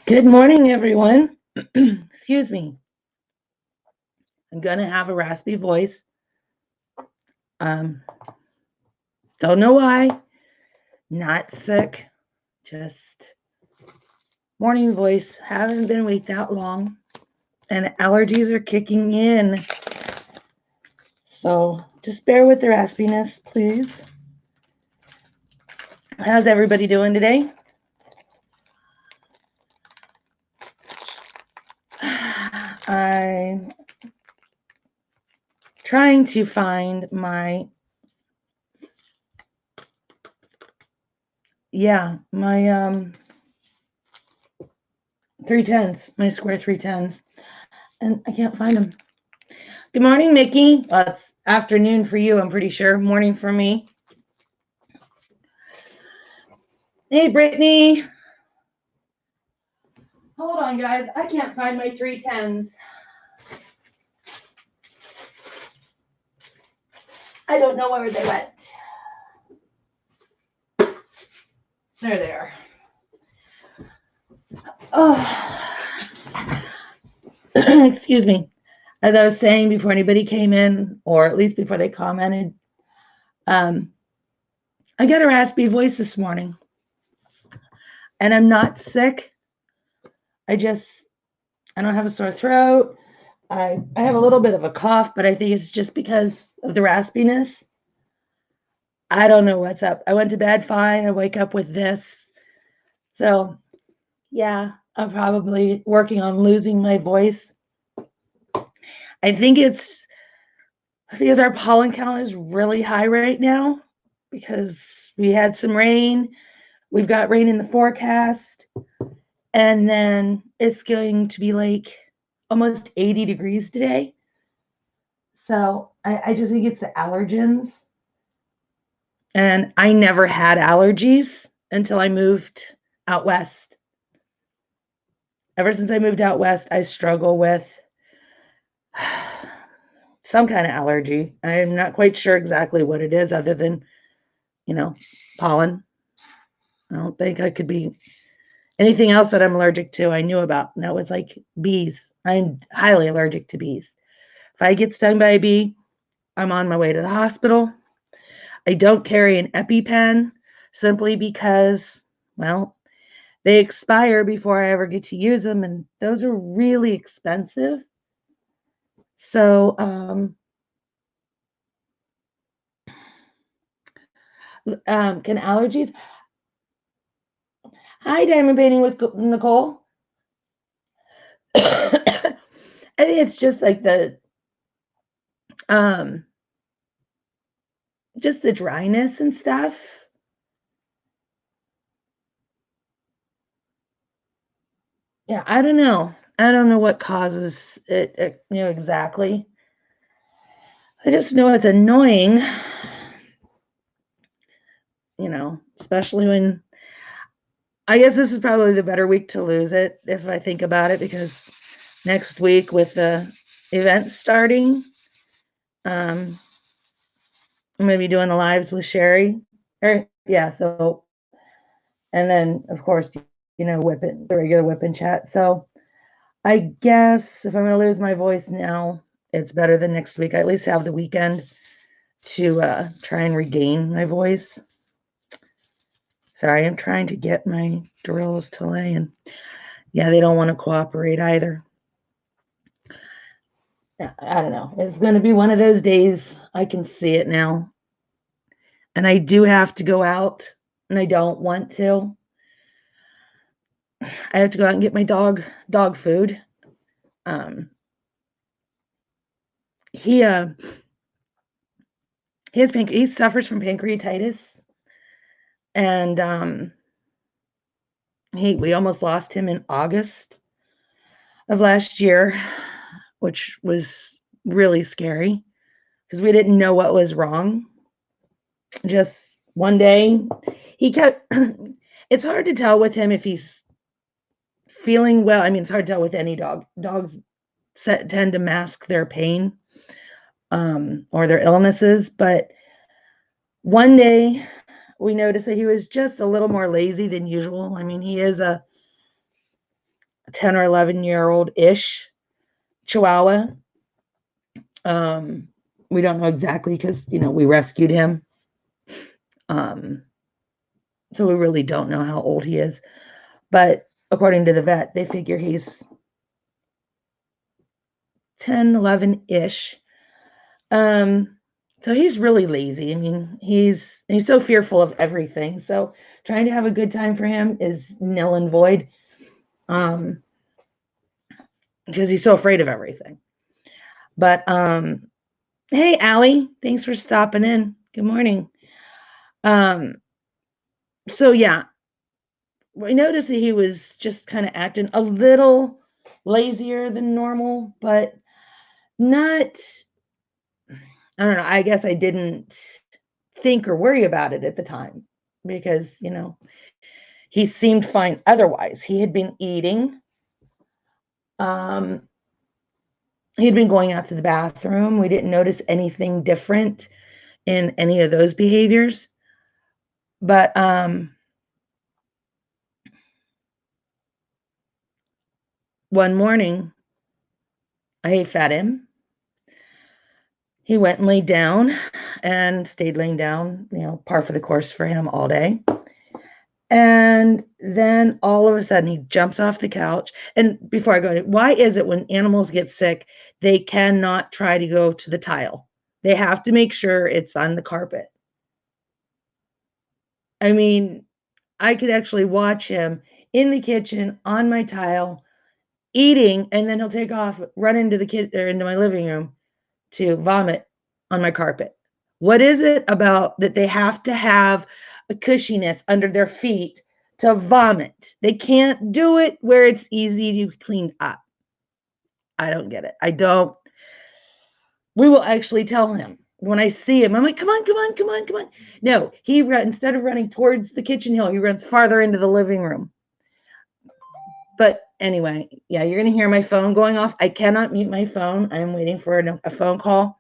Good morning, everyone. Excuse me. I'm going to have a raspy voice. Um, don't know why. Not sick. Just morning voice. Haven't been awake that long. And allergies are kicking in. So just bear with the raspiness, please. How's everybody doing today? I'm trying to find my 310s, my square 310s, and I can't find them. Good morning, Mickey. Well, it's afternoon for you, I'm pretty sure. Morning for me. Hey, Brittany. Hold on, guys. I can't find my 310s. I don't know where they went. There they are. Oh, excuse me. As I was saying before anybody came in, or at least before they commented, I got a raspy voice this morning. And I'm not sick. I don't have a sore throat. I have a little bit of a cough, but I think it's just because of the raspiness. I don't know what's up. I went to bed fine. I wake up with this. So, yeah, I'm probably working on losing my voice. I think it's because our pollen count is really high right now because we had some rain. We've got rain in the forecast. And then it's going to be like almost 80 degrees today. So I just think it's the allergens. And I never had allergies until I moved out west. Ever since I moved out west, I struggle with some kind of allergy. I'm not quite sure exactly what it is other than, pollen. I don't think I could be anything else that I'm allergic to I knew about. And that was like bees. I'm highly allergic to bees. If I get stung by a bee, I'm on my way to the hospital. I don't carry an EpiPen simply because, well, they expire before I ever get to use them, and those are really expensive. So, can allergies? Hi, diamond painting with Nicole. I think it's just like just the dryness and stuff. Yeah, I don't know. I don't know what causes it exactly. I just know it's annoying, especially when I guess this is probably the better week to lose it if I think about it, because next week with the event starting, I'm going to be doing the lives with Sherry. So, and then of course, the regular whipping chat. So I guess if I'm going to lose my voice now, it's better than next week. I at least have the weekend to try and regain my voice. Sorry, I'm trying to get my drills to lay, and yeah, they don't want to cooperate either. I don't know. It's going to be one of those days. I can see it now. And I do have to go out, and I don't want to. I have to go out and get my dog food. He suffers from pancreatitis, and we almost lost him in August of last year, which was really scary because we didn't know what was wrong. Just one day, he kept. It's hard to tell with him if he's feeling well. I mean, it's hard to tell with any dog. Dogs tend to mask their pain or their illnesses, but one day we noticed that he was just a little more lazy than usual. I mean, he is 10 or 11-year-old-ish Chihuahua. We don't know exactly because, we rescued him. So we really don't know how old he is. But according to the vet, they figure he's 10, 11-ish. So he's really lazy. I mean, he's so fearful of everything. So trying to have a good time for him is nil and void. Because he's so afraid of everything. But hey, Allie, thanks for stopping in. Good morning. So yeah, we noticed that he was just kind of acting a little lazier than normal, but not, I don't know, I guess I didn't think or worry about it at the time because, he seemed fine otherwise. He had been eating. He'd been going out to the bathroom. We didn't notice anything different in any of those behaviors. But one morning, I fed him. He went and laid down and stayed laying down, par for the course for him all day. And then all of a sudden he jumps off the couch. And before I go, why is it when animals get sick, they cannot try to go to the tile? They have to make sure it's on the carpet. I mean, I could actually watch him in the kitchen on my tile eating, and then he'll take off, run into into my living room to vomit on my carpet. What is it about that they have to have a cushiness under their feet to vomit? They can't do it where it's easy to clean up. I don't get it. I don't. We will actually tell him when I see him. I'm like, come on. No, instead of running towards the kitchen hill, he runs farther into the living room. But anyway, yeah, you're going to hear my phone going off. I cannot mute my phone. I'm waiting for a phone call.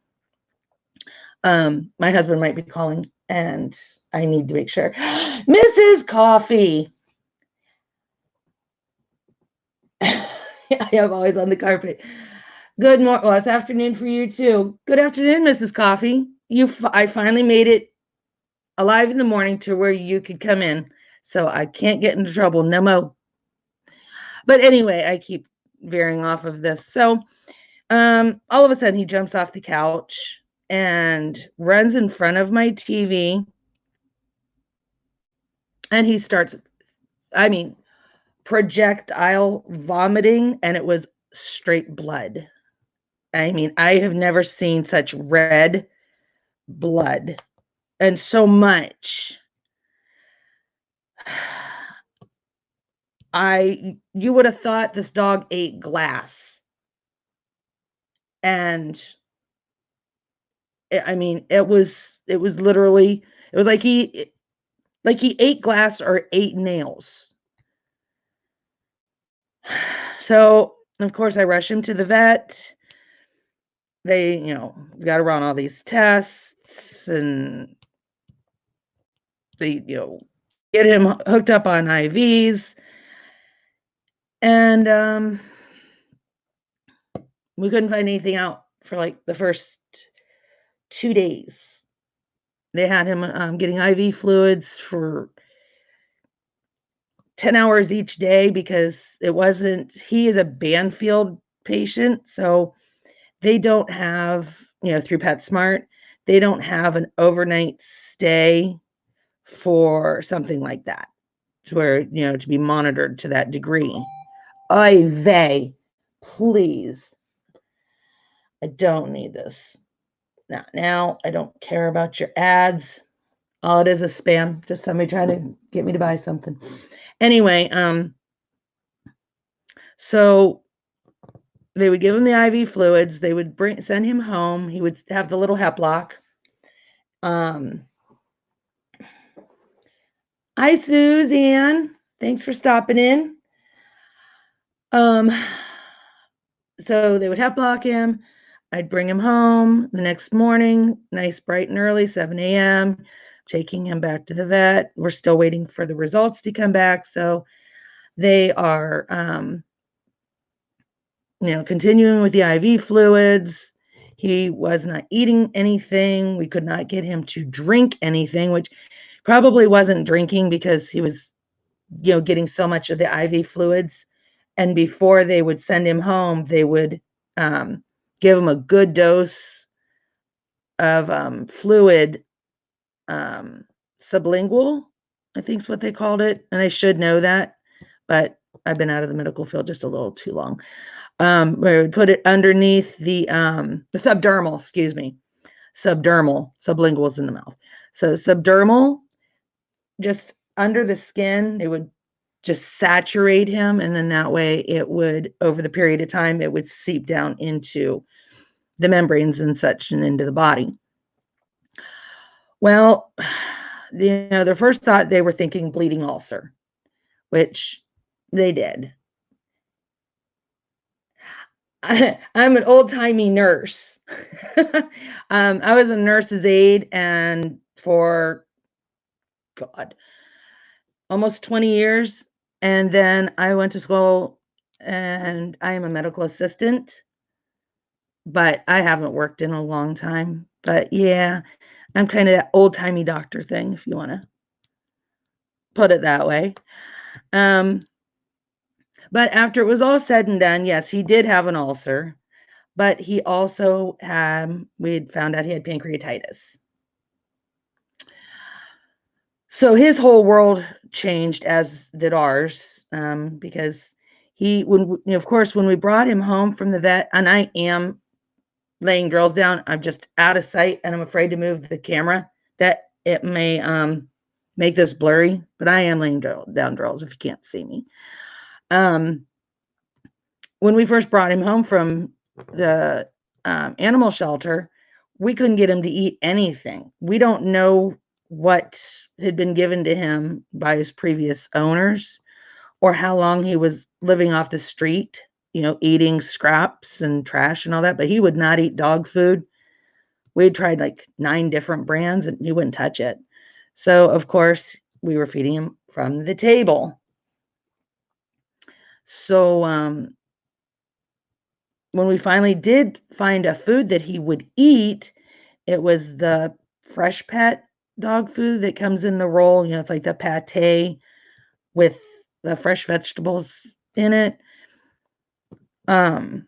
My husband might be calling, and I need to make sure. Mrs. Coffee. I am always on the carpet. Good morning. Well, it's afternoon for you too. Good afternoon, Mrs. Coffee. I finally made it alive in the morning to where you could come in, so I can't get into trouble. No more. But anyway, I keep veering off of this. So, all of a sudden, he jumps off the couch and runs in front of my TV, and he starts, projectile vomiting, and it was straight blood. I mean, I have never seen such red blood and so much. You would have thought this dog ate glass. And it was literally, it was like he ate glass or ate nails. So, of course, I rush him to the vet. They, got to run all these tests, and they, get him hooked up on IVs. And we couldn't find anything out for like the first 2 days. They had him getting IV fluids for 10 hours each day because he is a Banfield patient. So they don't have, through PetSmart, they don't have an overnight stay for something like that, to where, to be monitored to that degree. Oy vey, please. I don't need this. Now I don't care about your ads. All it is spam. Just somebody trying to get me to buy something. Anyway, so they would give him the IV fluids. They would send him home. He would have the little Heplock. Hi, Suzanne. Thanks for stopping in. So they would Heplock him. I'd bring him home the next morning, nice, bright and early, 7 a.m., taking him back to the vet. We're still waiting for the results to come back. So they are continuing with the IV fluids. He was not eating anything. We could not get him to drink anything, which probably wasn't drinking because he was, getting so much of the IV fluids. And before they would send him home, they would give him a good dose of fluid, sublingual, I think is what they called it. And I should know that, but I've been out of the medical field just a little too long. Where we would put it underneath the subdermal, sublingual is in the mouth. So subdermal, just under the skin, it would just saturate him. And then that way it would, over the period of time, it would seep down into the membranes and such and into the body. Well, their first thought, they were thinking bleeding ulcer, which they did. I'm an old-timey nurse. I was a nurse's aide, and for almost 20 years. And then I went to school, and I am a medical assistant, but I haven't worked in a long time. But yeah, I'm kind of that old-timey doctor thing, if you want to put it that way. But after it was all said and done, yes, he did have an ulcer, but he also we had found out he had pancreatitis. So his whole world changed, as did ours, because of course, when we brought him home from the vet, and I am laying drills down, I'm just out of sight, and I'm afraid to move the camera, that it may make this blurry, but I am laying down drills if you can't see me. When we first brought him home from the animal shelter, we couldn't get him to eat anything. We don't know what had been given to him by his previous owners, or how long he was living off the street, eating scraps and trash and all that, but he would not eat dog food. We had tried like 9 different brands and he wouldn't touch it. So of course we were feeding him from the table. So when we finally did find a food that he would eat, it was the Freshpet dog food that comes in the roll. It's like the pate with the fresh vegetables in it. But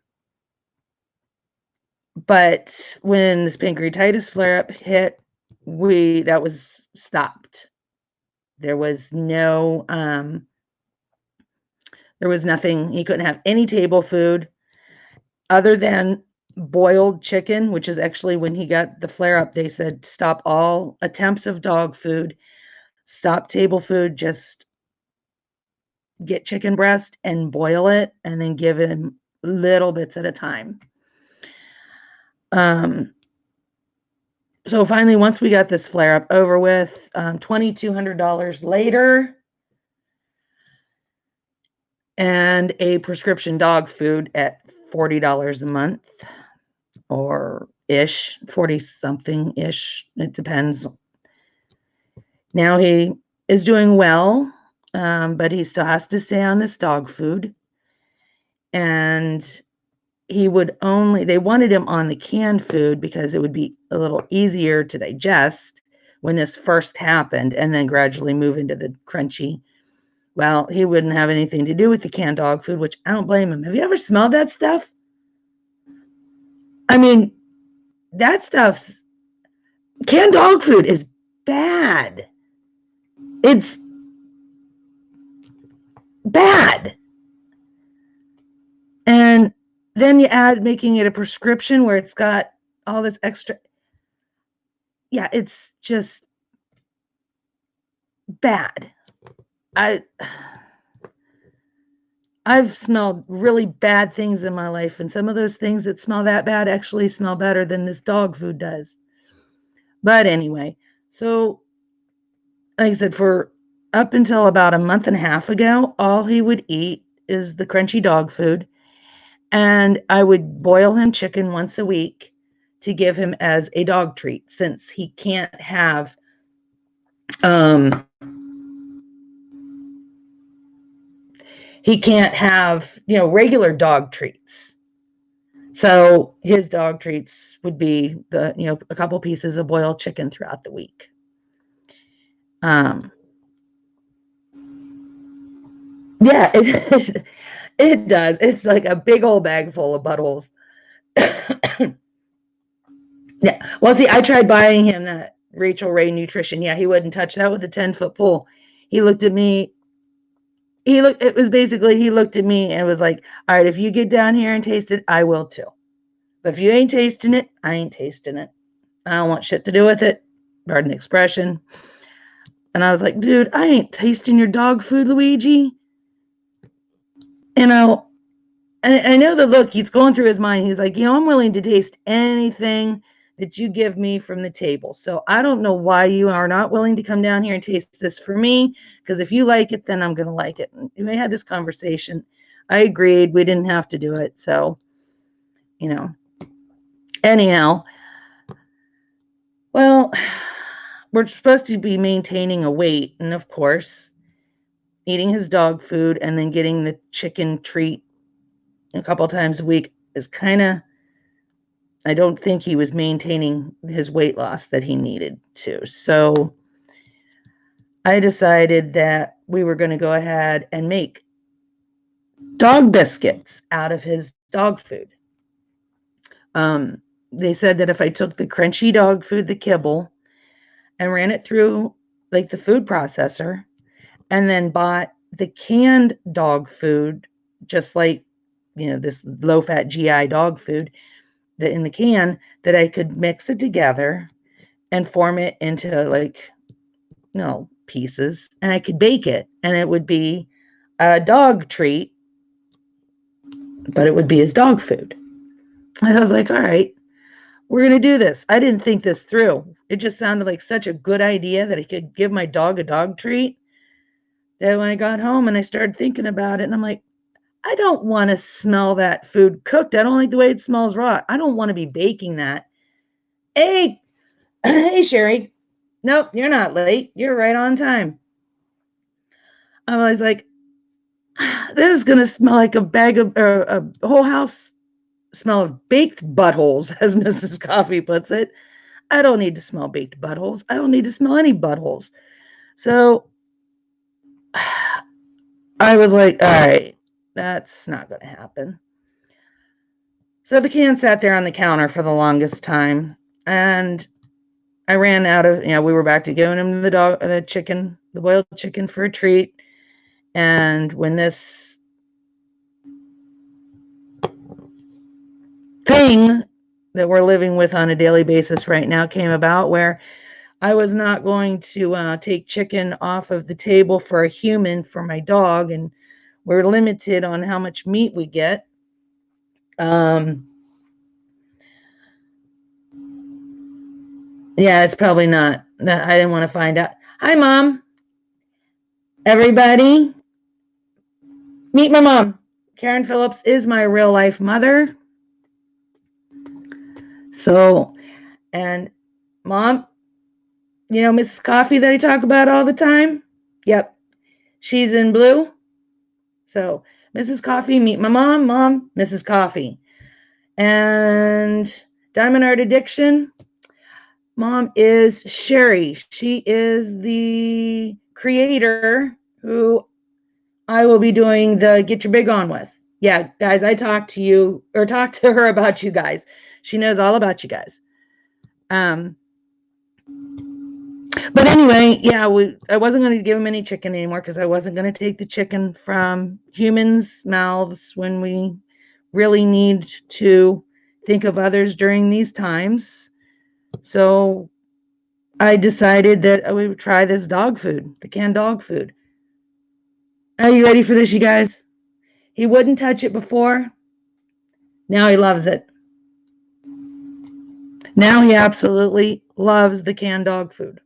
when this pancreatitis flare-up hit, that was stopped. There was nothing. He couldn't have any table food other than boiled chicken, which is actually, when he got the flare-up, they said stop all attempts of dog food, stop table food, just get chicken breast and boil it, and then give him little bits at a time. So finally, once we got this flare-up over with, $2,200 later, and a prescription dog food at $40 a month, or ish, 40 something ish. It depends. Now he is doing well, but he still has to stay on this dog food. And they wanted him on the canned food because it would be a little easier to digest when this first happened, and then gradually move into the crunchy. Well, he wouldn't have anything to do with the canned dog food, which I don't blame him. Have you ever smelled that stuff? I mean, that stuff's canned dog food is bad. It's bad. And then you add making it a prescription where it's got all this extra. Yeah, it's just bad. I've smelled really bad things in my life, and some of those things that smell that bad actually smell better than this dog food does. But anyway, so like I said, for up until about a month and a half ago, all he would eat is the crunchy dog food, and I would boil him chicken once a week to give him as a dog treat, since he can't have regular dog treats. So his dog treats would be a couple pieces of boiled chicken throughout the week. Yeah, it does. It's like a big old bag full of buttholes. Yeah. Well, see, I tried buying him that Rachel Ray nutrition. Yeah, he wouldn't touch that with a 10-foot pole. He looked at me. He looked at me and was like, all right, if you get down here and taste it, I will too. But if you ain't tasting it, I ain't tasting it. I don't want shit to do with it. Pardon the expression. And I was like, dude, I ain't tasting your dog food, Luigi. And I know the look he's going through his mind. He's like, I'm willing to taste anything that you give me from the table. So I don't know why you are not willing to come down here and taste this for me. Because if you like it, then I'm going to like it. And we had this conversation. I agreed. We didn't have to do it. So, anyhow, well, we're supposed to be maintaining a weight. And of course, eating his dog food and then getting the chicken treat a couple times a week is kind of, I don't think he was maintaining his weight loss that he needed to. So I decided that we were going to go ahead and make dog biscuits out of his dog food. They said that if I took the crunchy dog food, the kibble, and ran it through like the food processor and then bought the canned dog food, just like, this low-fat GI dog food that in the can, that I could mix it together and form it into pieces, and I could bake it, and it would be a dog treat, but it would be his dog food. And I was like, all right, we're going to do this. I didn't think this through. It just sounded like such a good idea that I could give my dog a dog treat, that when I got home and I started thinking about it, and I'm like, I don't want to smell that food cooked. I don't like the way it smells raw. I don't want to be baking that. Hey, Sherry. Nope, you're not late. You're right on time. I was like, this is going to smell like a bag of, or a whole house smell of baked buttholes, as Mrs. Coffee puts it. I don't need to smell baked buttholes. I don't need to smell any buttholes. So I was like, all right, that's not going to happen. So the can sat there on the counter for the longest time, and I ran out of, we were back to giving him the boiled chicken for a treat. And when this thing that we're living with on a daily basis right now came about, where I was not going to take chicken off of the table for a human for my dog, and we're limited on how much meat we get. Yeah, it's probably not. I didn't want to find out. Hi, Mom. Everybody, meet my mom. Karen Phillips is my real life mother. So, and Mom, Mrs. Coffee that I talk about all the time? Yep. She's in blue. So, Mrs. Coffee, meet my mom, Mrs. Coffee. And Diamond Art Addiction, Mom is Sherry. She is the creator who I will be doing the Get Your Big On with. Yeah, guys, I talked to her about you guys. She knows all about you guys. But anyway, yeah, I wasn't going to give him any chicken anymore because I wasn't going to take the chicken from humans' mouths when we really need to think of others during these times. So I decided that I would try this dog food, the canned dog food. Are you ready for this, you guys? He wouldn't touch it before. Now he loves it. Now he absolutely loves the canned dog food.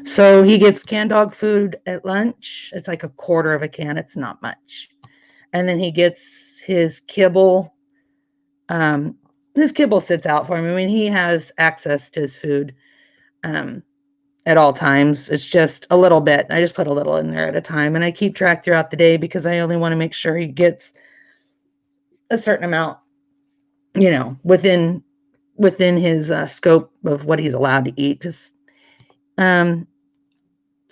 So he gets canned dog food at lunch. It's like a quarter of a can. It's not much. And then he gets his kibble. His kibble sits out for him. I mean, he has access to his food at all times. It's just a little bit. I just put a little in there at a time. And I keep track throughout the day because I only want to make sure he gets a certain amount. within his scope of what he's allowed to eat. Because for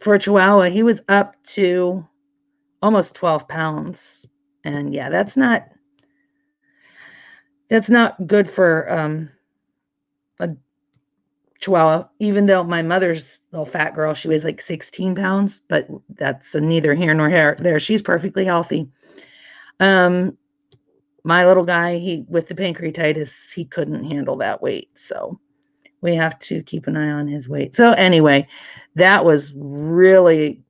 a Chihuahua, he was up to almost 12 pounds. And yeah, that's not good for a Chihuahua, even though my mother's little fat girl, she weighs like 16 pounds, but that's neither here nor there. She's perfectly healthy. My little guy, with the pancreatitis, he couldn't handle that weight. So we have to keep an eye on his weight. So anyway, that was really,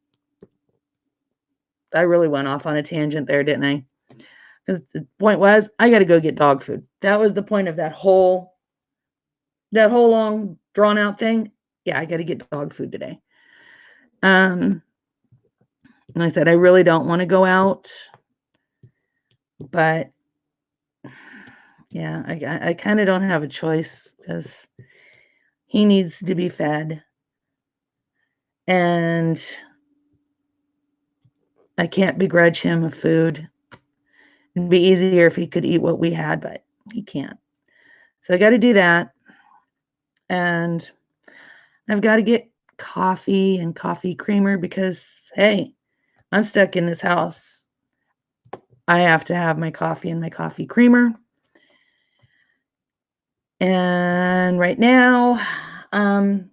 I really went off on a tangent there, didn't I? Because the point was, I got to go get dog food. That was the point of that whole long drawn out thing. Yeah, I got to get dog food today. And I said, I really don't want to go out, but yeah, I kind of don't have a choice because he needs to be fed. And I can't begrudge him of food. It'd be easier if he could eat what we had, but he can't. So I got to do that. And I've got to get coffee and coffee creamer because, hey, I'm stuck in this house. I have to have my coffee and my coffee creamer. And right now, I'm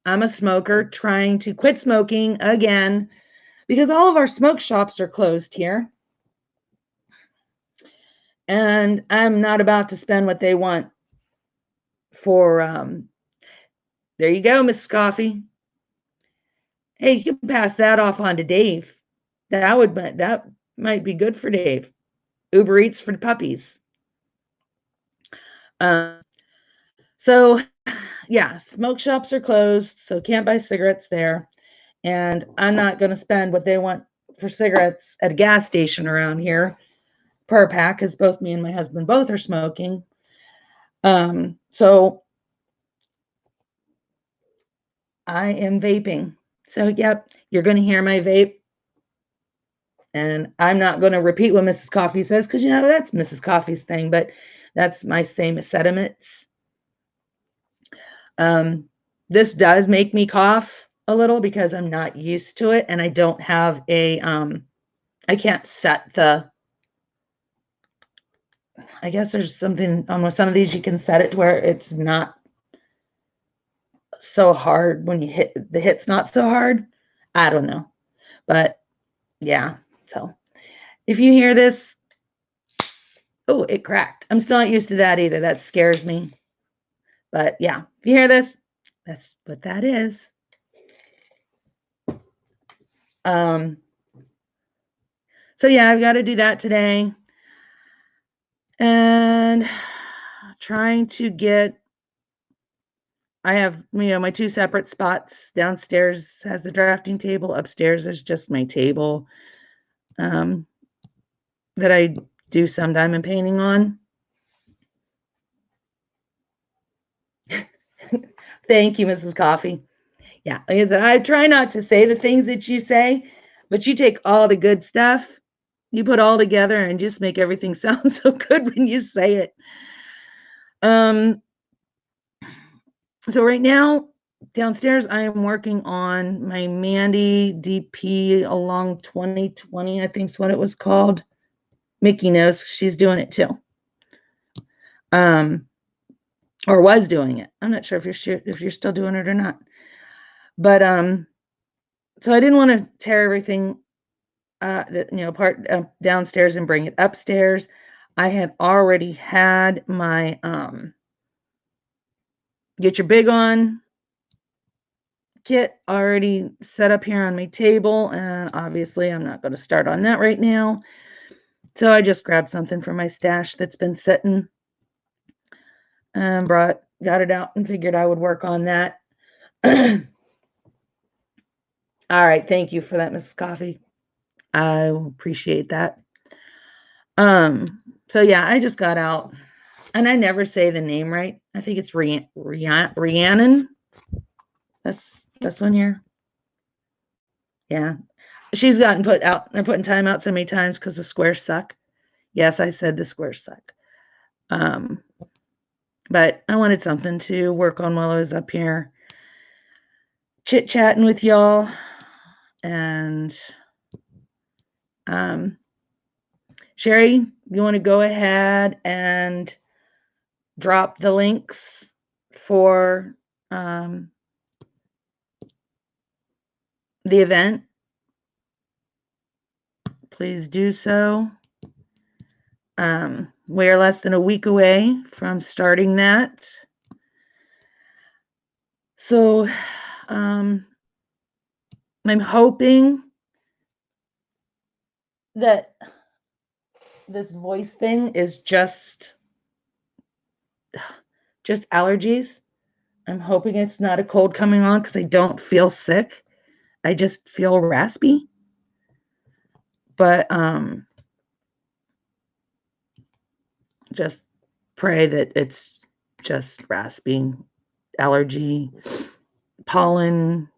a smoker trying to quit smoking again because all of our smoke shops are closed here. And I'm not about to spend what they want for, there you go, Mrs. Coffee. Hey, you can pass that off on to Dave. That might be good for Dave. Uber Eats for the puppies. So yeah, smoke shops are closed, so can't buy cigarettes there. And I'm not going to spend what they want for cigarettes at a gas station around here per pack, because both me and my husband both are smoking. So I am vaping. So yep, you're going to hear my vape. And I'm not going to repeat what Mrs. Coffee says because, that's Mrs. Coffee's thing, but that's my same sentiments. This does make me cough a little because I'm not used to it, and I don't have I can't set I guess there's something on some of these you can set it to where it's not so hard when you hit's not so hard. I don't know, but yeah. So if you hear this, oh, it cracked. I'm still not used to that either. That scares me. But yeah, if you hear this, that's what that is. So yeah, I've got to do that today. And trying to get, I have, my two separate spots. Downstairs has the drafting table. Upstairs is just my table that I do some diamond painting on. Thank you, Mrs. Coffee. Yeah, I try not to say the things that you say, but you take all the good stuff, you put all together and just make everything sound so good when you say it. So right now, downstairs, I am working on my Mandy DP along 2020, I think is what it was called. Mickey knows she's doing it too. Or was doing it. I'm not sure if you're still doing it or not. But so I didn't want to tear everything part downstairs and bring it upstairs. I had already had my Get Your Big On kit already set up here on my table, and obviously I'm not going to start on that right now. So I just grabbed something from my stash that's been sitting and got it out and figured I would work on that. All right, thank you for that, Mrs. Coffee. I appreciate that. So yeah, I just got out, and I never say the name right. I think it's Rhiannon. That's this one here. Yeah, she's gotten put out. They're putting time out so many times because the squares suck. Yes, I said the squares suck. But I wanted something to work on while I was up here chit-chatting with y'all. And Sherry, you want to go ahead and drop the links for the event? Please do so. We are less than a week away from starting that. So I'm hoping that this voice thing is just allergies. I'm hoping it's not a cold coming on because I don't feel sick. I just feel raspy. But just pray that it's just raspy, allergy, pollen,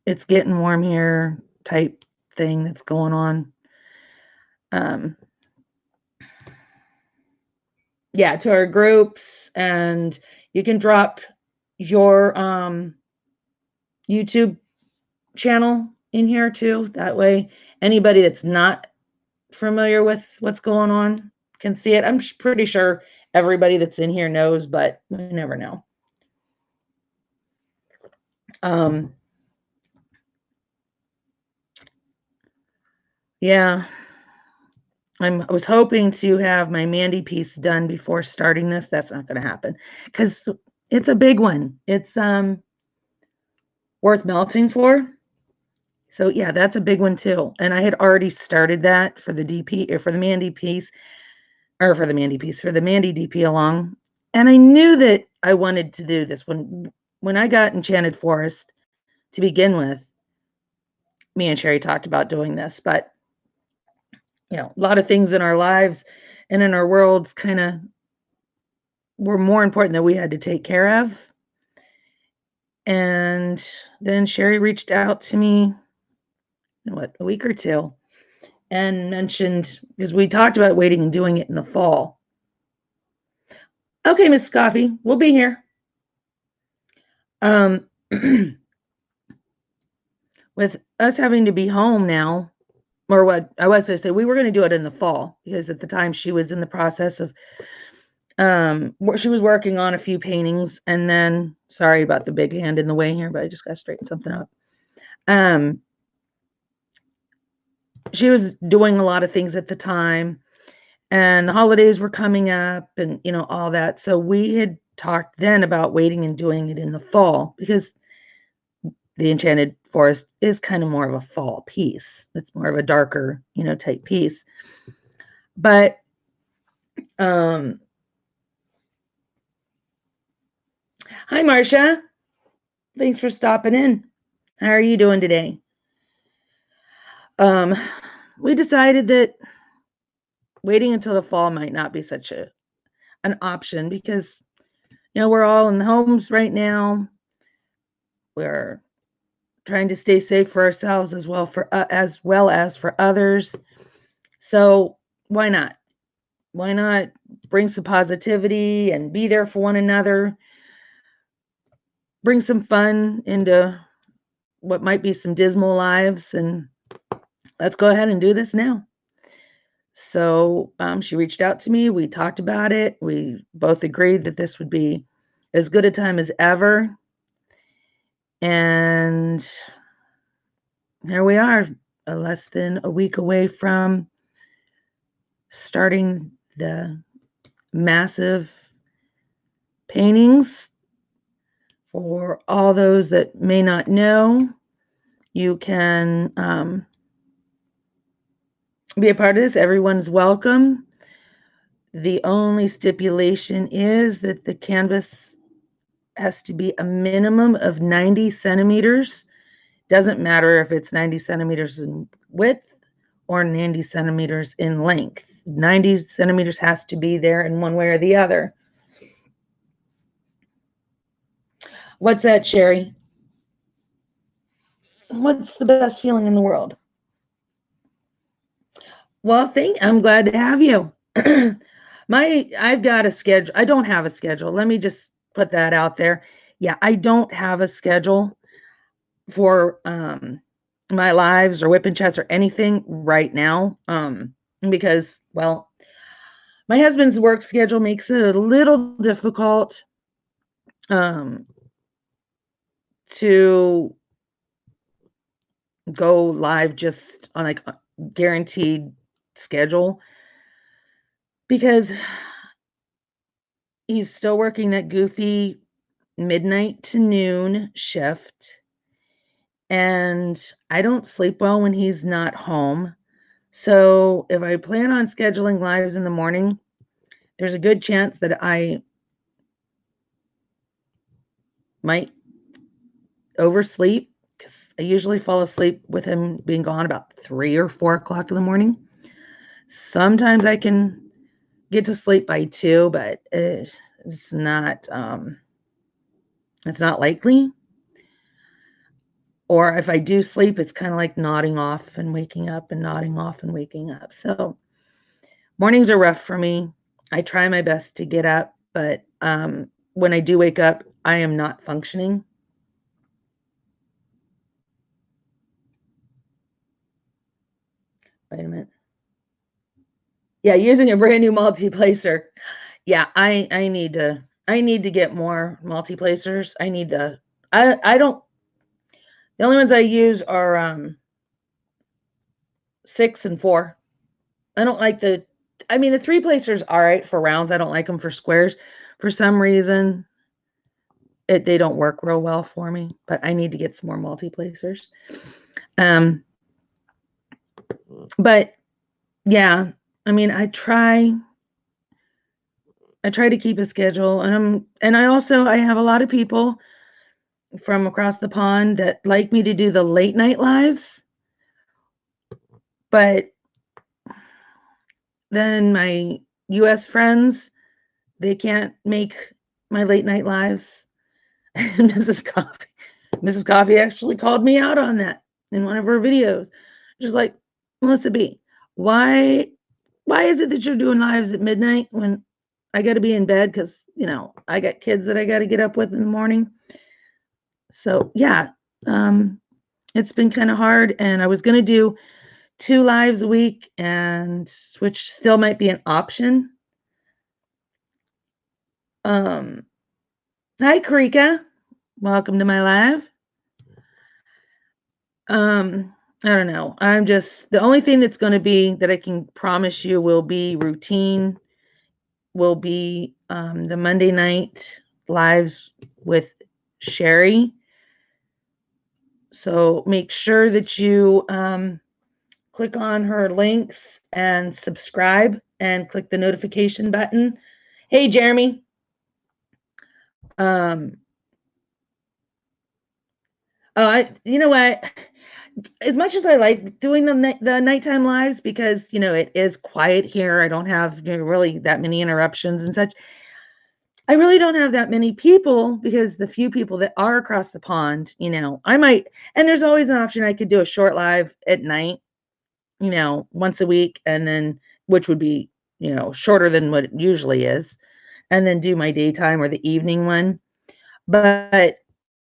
it's getting warm here type thing that's going on. Yeah, to our groups, and you can drop your YouTube channel in here too. That way anybody that's not familiar with what's going on can see it. I'm pretty sure everybody that's in here knows, but we never know. Yeah, I was hoping to have my Mandy piece done before starting this. That's not going to happen because it's a big one. It's worth melting for. So yeah, that's a big one too. And I had already started that for the DP or for the Mandy piece, or for the Mandy piece, for the Mandy DP along. And I knew that I wanted to do this when I got Enchanted Forest to begin with. Me and Sherry talked about doing this, but a lot of things in our lives and in our worlds kind of were more important that we had to take care of. And then Sherry reached out to me, a week or two, and mentioned, because we talked about waiting and doing it in the fall. Okay, Miss Coffee, we'll be here. With us having to be home now, or what I was going to say, we were going to do it in the fall because at the time she was in the process of she was working on a few paintings, and then, sorry about the big hand in the way here, but I just got to straighten something up. She was doing a lot of things at the time, and the holidays were coming up and, all that. So we had talked then about waiting and doing it in the fall because the Enchanted Forest is kind of more of a fall piece. It's more of a darker, type piece. But hi, Marcia. Thanks for stopping in. How are you doing today? We decided that waiting until the fall might not be such an option because, we're all in the homes right now. We're trying to stay safe for ourselves as well as for others. So why not? Why not bring some positivity and be there for one another? Bring some fun into what might be some dismal lives, and let's go ahead and do this now. So she reached out to me. We talked about it. We both agreed that this would be as good a time as ever. And here we are, less than a week away from starting the massive paintings. For all those that may not know, you can be a part of this. Everyone's welcome. The only stipulation is that the canvas has to be a minimum of 90 centimeters. Doesn't matter if it's 90 centimeters in width or 90 centimeters in length. 90 centimeters has to be there in one way or the other. What's that, Sherry? What's the best feeling in the world? Well, I'm glad to have you. I've got a schedule. I don't have a schedule. Let me just put that out there. Yeah, I don't have a schedule for my lives or whipping chats or anything right now. Because, well, my husband's work schedule makes it a little difficult to go live just on like a guaranteed schedule, because he's still working that goofy midnight to noon shift, and I don't sleep well when he's not home. So if I plan on scheduling lives in the morning, there's a good chance that I might oversleep, because I usually fall asleep with him being gone about 3 or 4 o'clock in the morning. Sometimes I can get to sleep by 2, but it's not likely. Or if I do sleep, it's kind of like nodding off and waking up and nodding off and waking up. So mornings are rough for me. I try my best to get up, but when I do wake up, I am not functioning. Wait a minute. Yeah, using a brand new multi-placer. Yeah, I need to get more multi-placers. I don't, the only ones I use are 6 and 4. I don't like the 3-placers all right for rounds. I don't like them for squares. For some reason, they don't work real well for me, but I need to get some more multi-placers. But yeah, I try to keep a schedule, and I have a lot of people from across the pond that like me to do the late night lives, but then my US friends, they can't make my late night lives. And Mrs. Coffee actually called me out on that in one of her videos. Just like, Melissa B, why is it that you're doing lives at midnight when I got to be in bed, because I got kids that I got to get up with in the morning? So yeah, it's been kind of hard, and I was going to do 2 lives a week, and which still might be an option. Hi Karika, welcome to my live. I don't know. I'm just, the only thing that's going to be that I can promise you will be routine, will be the Monday night lives with Sherry. So make sure that you click on her links and subscribe and click the notification button. Hey, Jeremy. You know what? As much as I like doing the nighttime lives, because it is quiet here, I don't have really that many interruptions and such. I really don't have that many people, because the few people that are across the pond, I might, and there's always an option I could do a short live at night, once a week, and then, which would be, shorter than what it usually is, and then do my daytime or the evening one. But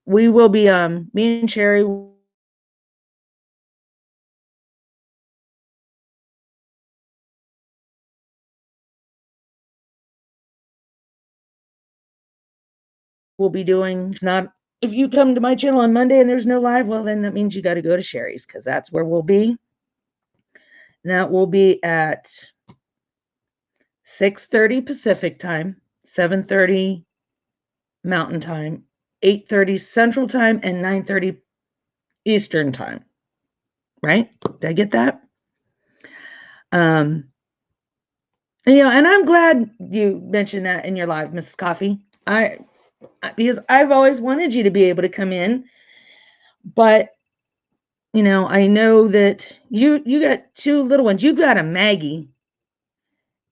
we will be, me and Sherry will be doing. It's not, if you come to my channel on Monday and there's no live, well, then that means you got to go to Sherry's, because that's where we'll be. And that will be at 6:30 Pacific time, 7:30 Mountain time, 8:30 Central time, and 9:30 Eastern time. Right? Did I get that? And I'm glad you mentioned that in your live, Mrs. Coffee. Because I've always wanted you to be able to come in, but I know that you got 2 little ones. You've got a Maggie,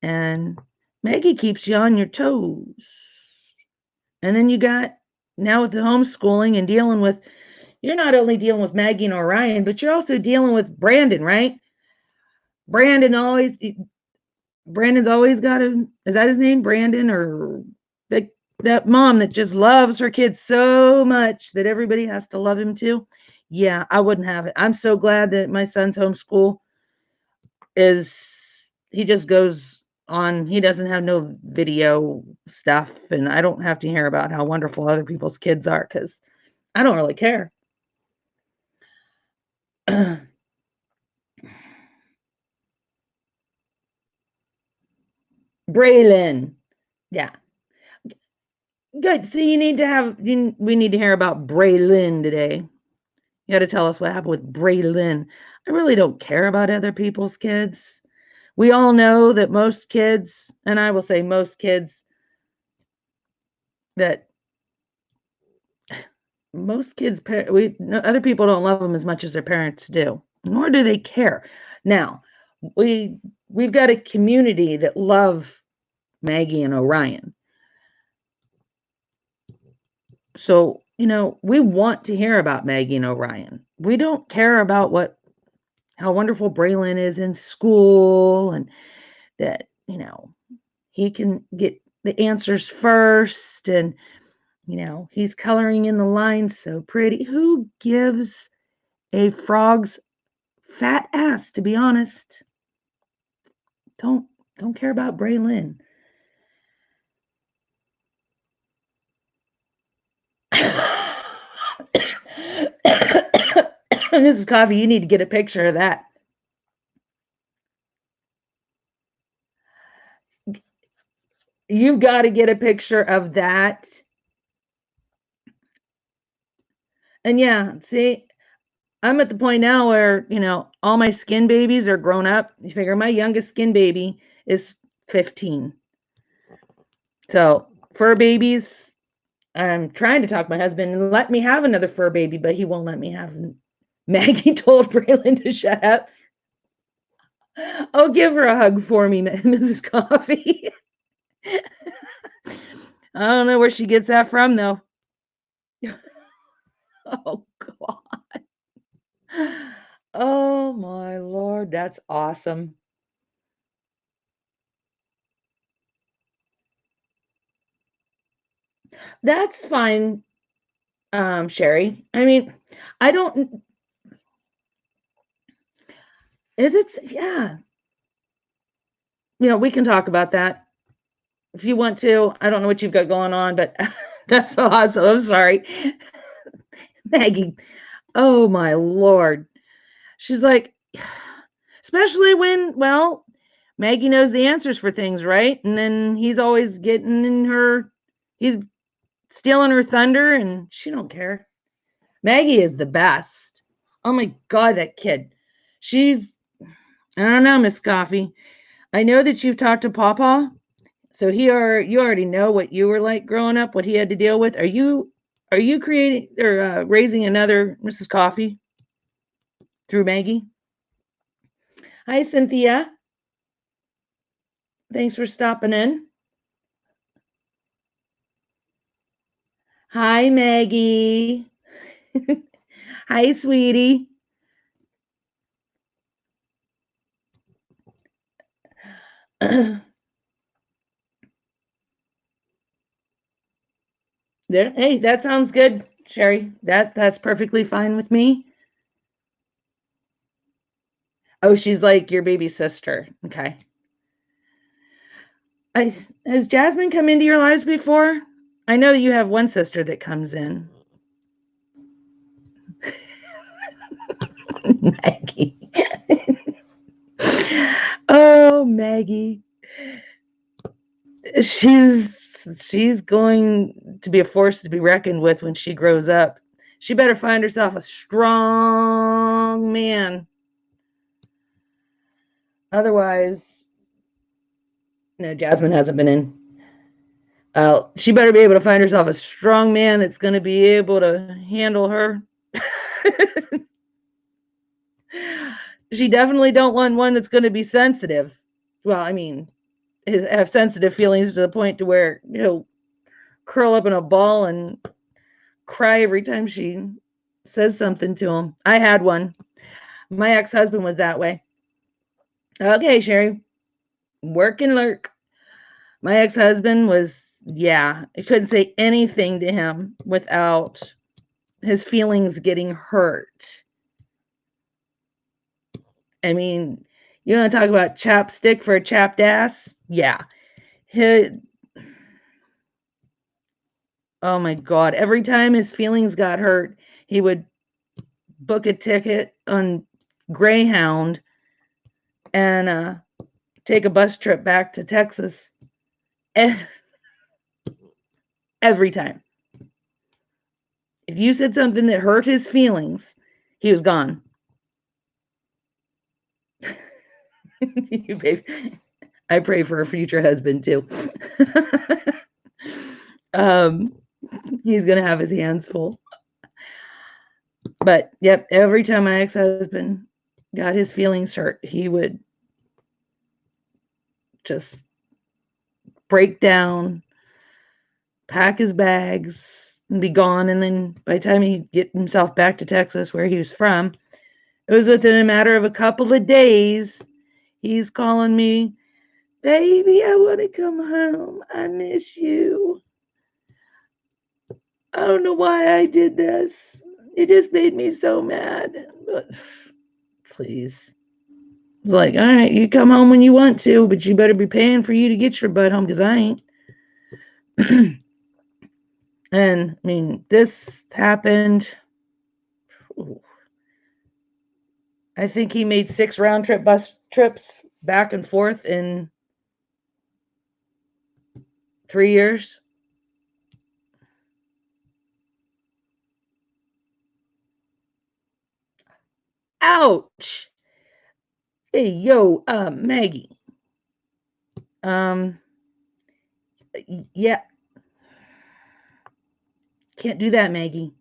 and Maggie keeps you on your toes. And then you got, now with the homeschooling and dealing with, you're not only dealing with Maggie and Orion, but you're also dealing with Brandon, right? Brandon Brandon's always got is that his name? Brandon, or that mom that just loves her kids so much that everybody has to love him too. Yeah, I wouldn't have it. I'm so glad that my son's homeschool he just goes on, he doesn't have no video stuff, and I don't have to hear about how wonderful other people's kids are because I don't really care. Braylon. Yeah. Good. So we need to hear about Braylon today. You got to tell us what happened with Braylon. I really don't care about other people's kids. We all know that most kids, and I will say most kids, other people don't love them as much as their parents do, nor do they care. Now, we've got a community that love Maggie and Orion. So, we want to hear about Maggie and Orion. We don't care about how wonderful Braylon is in school and that, he can get the answers first and, he's coloring in the lines so pretty. Who gives a frog's fat ass, to be honest? Don't care about Braylon. Mrs. Coffee, you need to get a picture of that. You've got to get a picture of that. And yeah, see, I'm at the point now where, all my skin babies are grown up. You figure my youngest skin baby is 15. So fur babies, I'm trying to talk my husband and let me have another fur baby, but he won't let me have them. Maggie told Braylon to shut up. Oh, give her a hug for me, Mrs. Coffee. I don't know where she gets that from, though. Oh, God. Oh, my Lord. That's awesome. That's fine, Sherry. I mean, I don't. Is it? Yeah. We can talk about that if you want to. I don't know what you've got going on, but that's so awesome. I'm sorry. Maggie. Oh, my Lord. She's like, especially when, Maggie knows the answers for things, right? And then he's always he's stealing her thunder, and she don't care. Maggie is the best. Oh my God, that kid. I don't know, Miss Coffee. I know that you've talked to Pawpaw, so you already know what you were like growing up, what he had to deal with. Are you creating or raising another Mrs. Coffee through Maggie? Hi, Cynthia. Thanks for stopping in. Hi, Maggie. Hi, sweetie. Hey, that sounds good, Sherry. That's perfectly fine with me. Oh, she's like your baby sister. Okay. Has Jasmine come into your lives before? I know that you have one sister that comes in. Maggie. Oh, Maggie. She's going to be a force to be reckoned with when she grows up. She better find herself a strong man. Otherwise, no, Jasmine hasn't been in. She better be able to find herself a strong man that's going to be able to handle her. She definitely don't want one that's going to be sensitive. Well, I mean, have sensitive feelings to the point to where he'll curl up in a ball and cry every time she says something to him. I had one. My ex-husband was that way. Okay, Sherry. Work and lurk. My ex-husband was, yeah, I couldn't say anything to him without his feelings getting hurt. I mean, you want to talk about chapstick for a chapped ass? Yeah. He, oh my God. Every time his feelings got hurt, he would book a ticket on Greyhound and take a bus trip back to Texas. Every time. If you said something that hurt his feelings, he was gone. You, baby. I pray for a future husband too. um, he's gonna have his hands full. But yep, every time my ex-husband got his feelings hurt, he would just break down, pack his bags, and be gone. And then by the time he'd get himself back to Texas, where he was from, it was within a matter of a couple of days. He's calling me, baby, I want to come home. I miss you. I don't know why I did this. It just made me so mad. But please. It's like, all right, you come home when you want to, but you better be paying for you to get your butt home because I ain't. And I mean, this happened. I think he made 6 round trip bus trips back and forth in 3 years. Ouch. Hey, yo, Maggie. Yeah, can't do that, Maggie.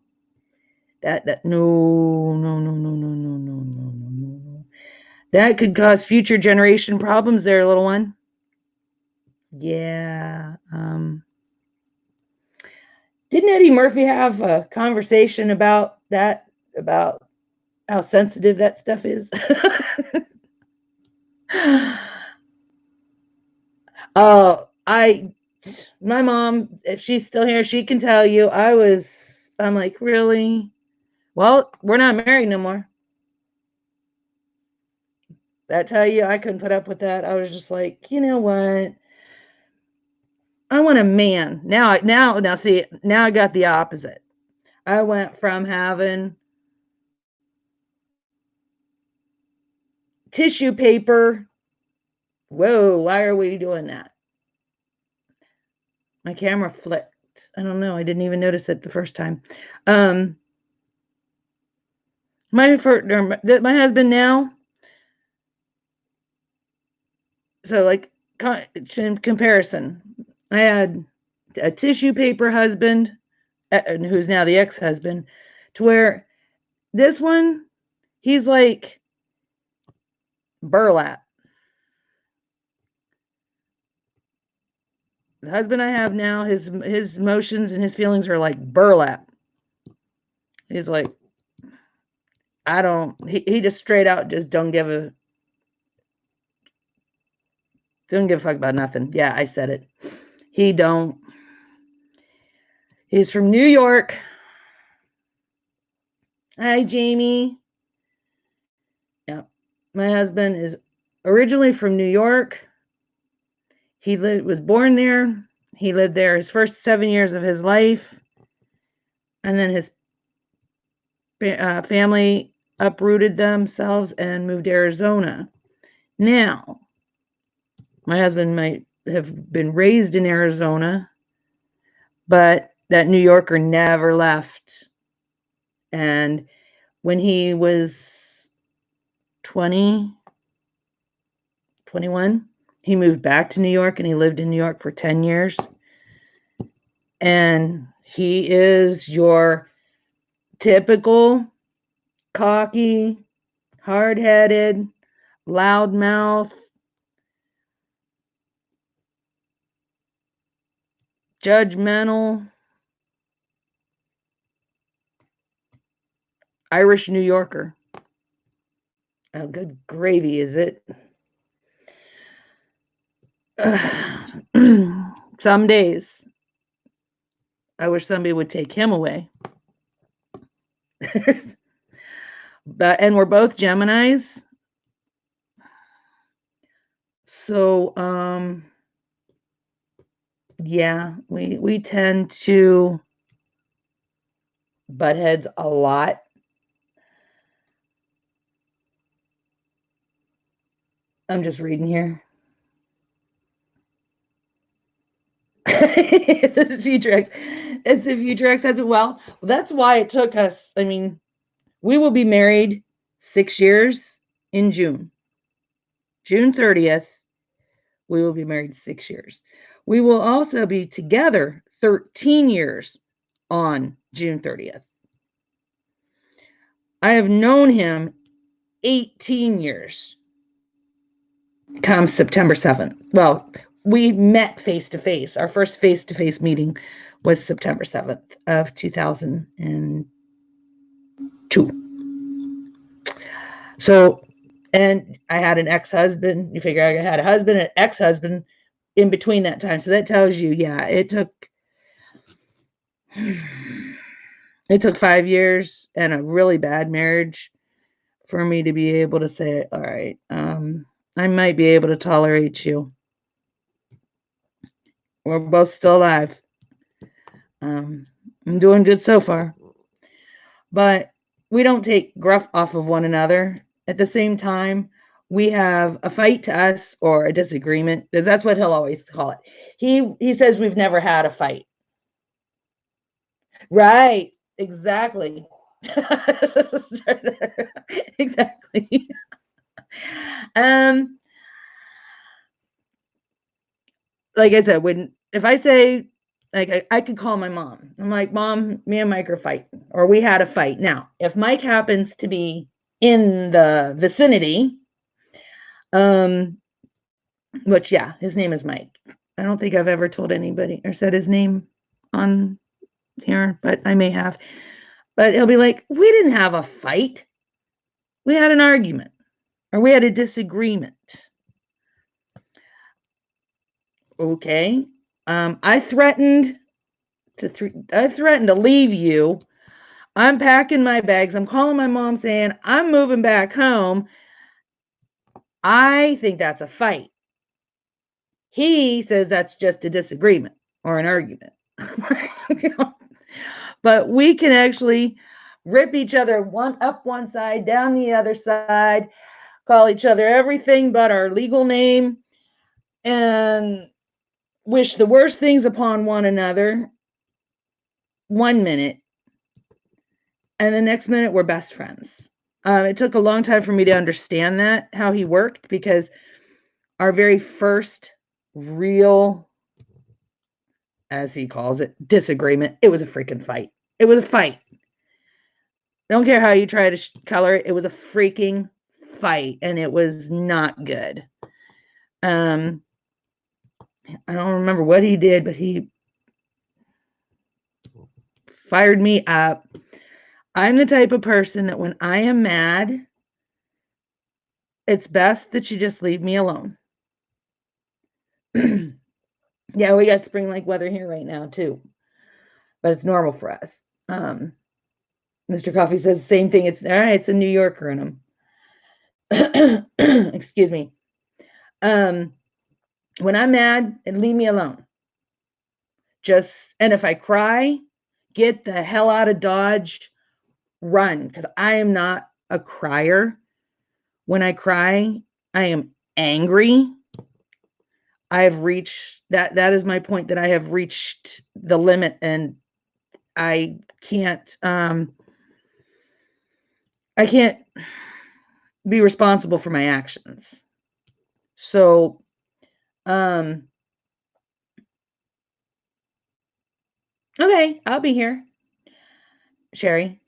That no. That could cause future generation problems there, little one. Yeah. Didn't Eddie Murphy have a conversation about that? About how sensitive that stuff is? Oh, my mom, if she's still here, she can tell you I'm like, really? Well, we're not married no more. That tell you I couldn't put up with that. I was just like, you know what? I want a man. Now see, now I got the opposite. I went from having tissue paper. Whoa, why are we doing that? My camera flipped. I don't know. I didn't even notice it the first time. My husband now. So like in comparison, I had a tissue paper husband, who's now the ex-husband, to where this one, he's like burlap. The husband I have now, his emotions and his feelings are like burlap. He's like, he just straight out just don't give a fuck about nothing. Yeah, I said it. He don't. He's from New York. Hi, Jamie. Yeah. My husband is originally from New York. He was born there. He lived there his first 7 years of his life. And then his family uprooted themselves and moved to Arizona. Now, my husband might have been raised in Arizona, but that New Yorker never left. And when he was 20, 21, he moved back to New York and he lived in New York for 10 years. And he is your typical cocky, hard-headed, loudmouth, judgmental Irish New Yorker. Oh, good gravy, is it? Some days I wish somebody would take him away. And we're both Geminis. So yeah, we tend to butt heads a lot. I'm just reading here. It's a Future X. It's a Future X as well. That's why it took us. I mean, we will be married 6 years in June. June 30th, we will be married 6 years. We will also be together 13 years on June 30th. I have known him 18 years come September 7th. Well, we met face to face. Our first face to face meeting was September 7th of 2002. So, and I had an ex-husband. You figure I had a husband, an ex-husband in between that time. So that tells you, yeah, it took 5 years and a really bad marriage for me to be able to say, all right, I might be able to tolerate you. We're both still alive. I'm doing good so far. But we don't take gruff off of one another. At the same time, we have a fight to us or a disagreement. That's what he'll always call it. He says we've never had a fight. Right. Exactly. Exactly. Like I said, if I say, like, I could call my mom. I'm like, Mom, me and Mike are fighting, or we had a fight. Now, if Mike happens to be in the vicinity, which, yeah, his name is Mike. I don't think I've ever told anybody or said his name on here, but I may have. But he'll be like, we didn't have a fight. We had an argument, or we had a disagreement. Okay. I threatened to leave you. I'm packing my bags. I'm calling my mom saying I'm moving back home. I think that's a fight. He says that's just a disagreement or an argument. But we can actually rip each other up one side, down the other side, call each other everything but our legal name, and wish the worst things upon one another 1 minute, and the next minute we're best friends. It took a long time for me to understand that, how he worked, because our very first real, as he calls it, disagreement, it was a freaking fight. It was a fight. Don't care how you try to color it. It was a freaking fight, and it was not good. I don't remember what he did, but he fired me up. I'm the type of person that when I am mad, it's best that you just leave me alone. Yeah, we got spring-like weather here right now too, but it's normal for us. Mr. Coffee says the same thing. It's all right. It's a New Yorker in him. Excuse me. When I'm mad, and leave me alone. And if I cry, get the hell out of Dodge, run, because I am not a crier. When I cry, I am angry. I have reached that is my point, that I have reached the limit, and I can't be responsible for my actions. So okay, I'll be here, Sherry.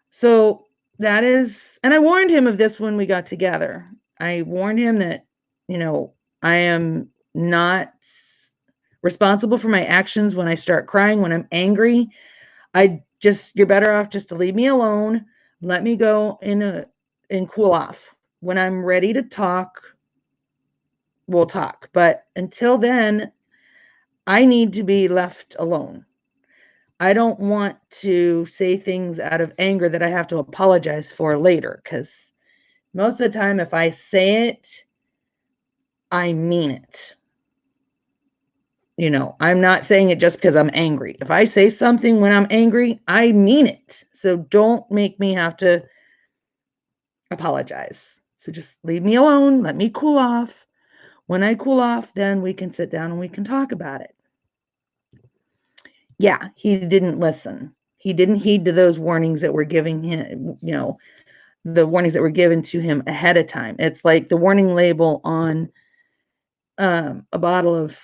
So that is, and I warned him of this when we got together. I warned him that, I am not responsible for my actions when I start crying, when I'm angry. You're better off just to leave me alone, let me go and cool off. When I'm ready to talk, we'll talk. But until then, I need to be left alone. I don't want to say things out of anger that I have to apologize for later, because most of the time, if I say it, I mean it. I'm not saying it just because I'm angry. If I say something when I'm angry, I mean it. So don't make me have to apologize. So just leave me alone. Let me cool off. When I cool off, then we can sit down and we can talk about it. Yeah, he didn't listen. He didn't heed to those warnings that were giving him, the warnings that were given to him ahead of time. It's like the warning label on a bottle of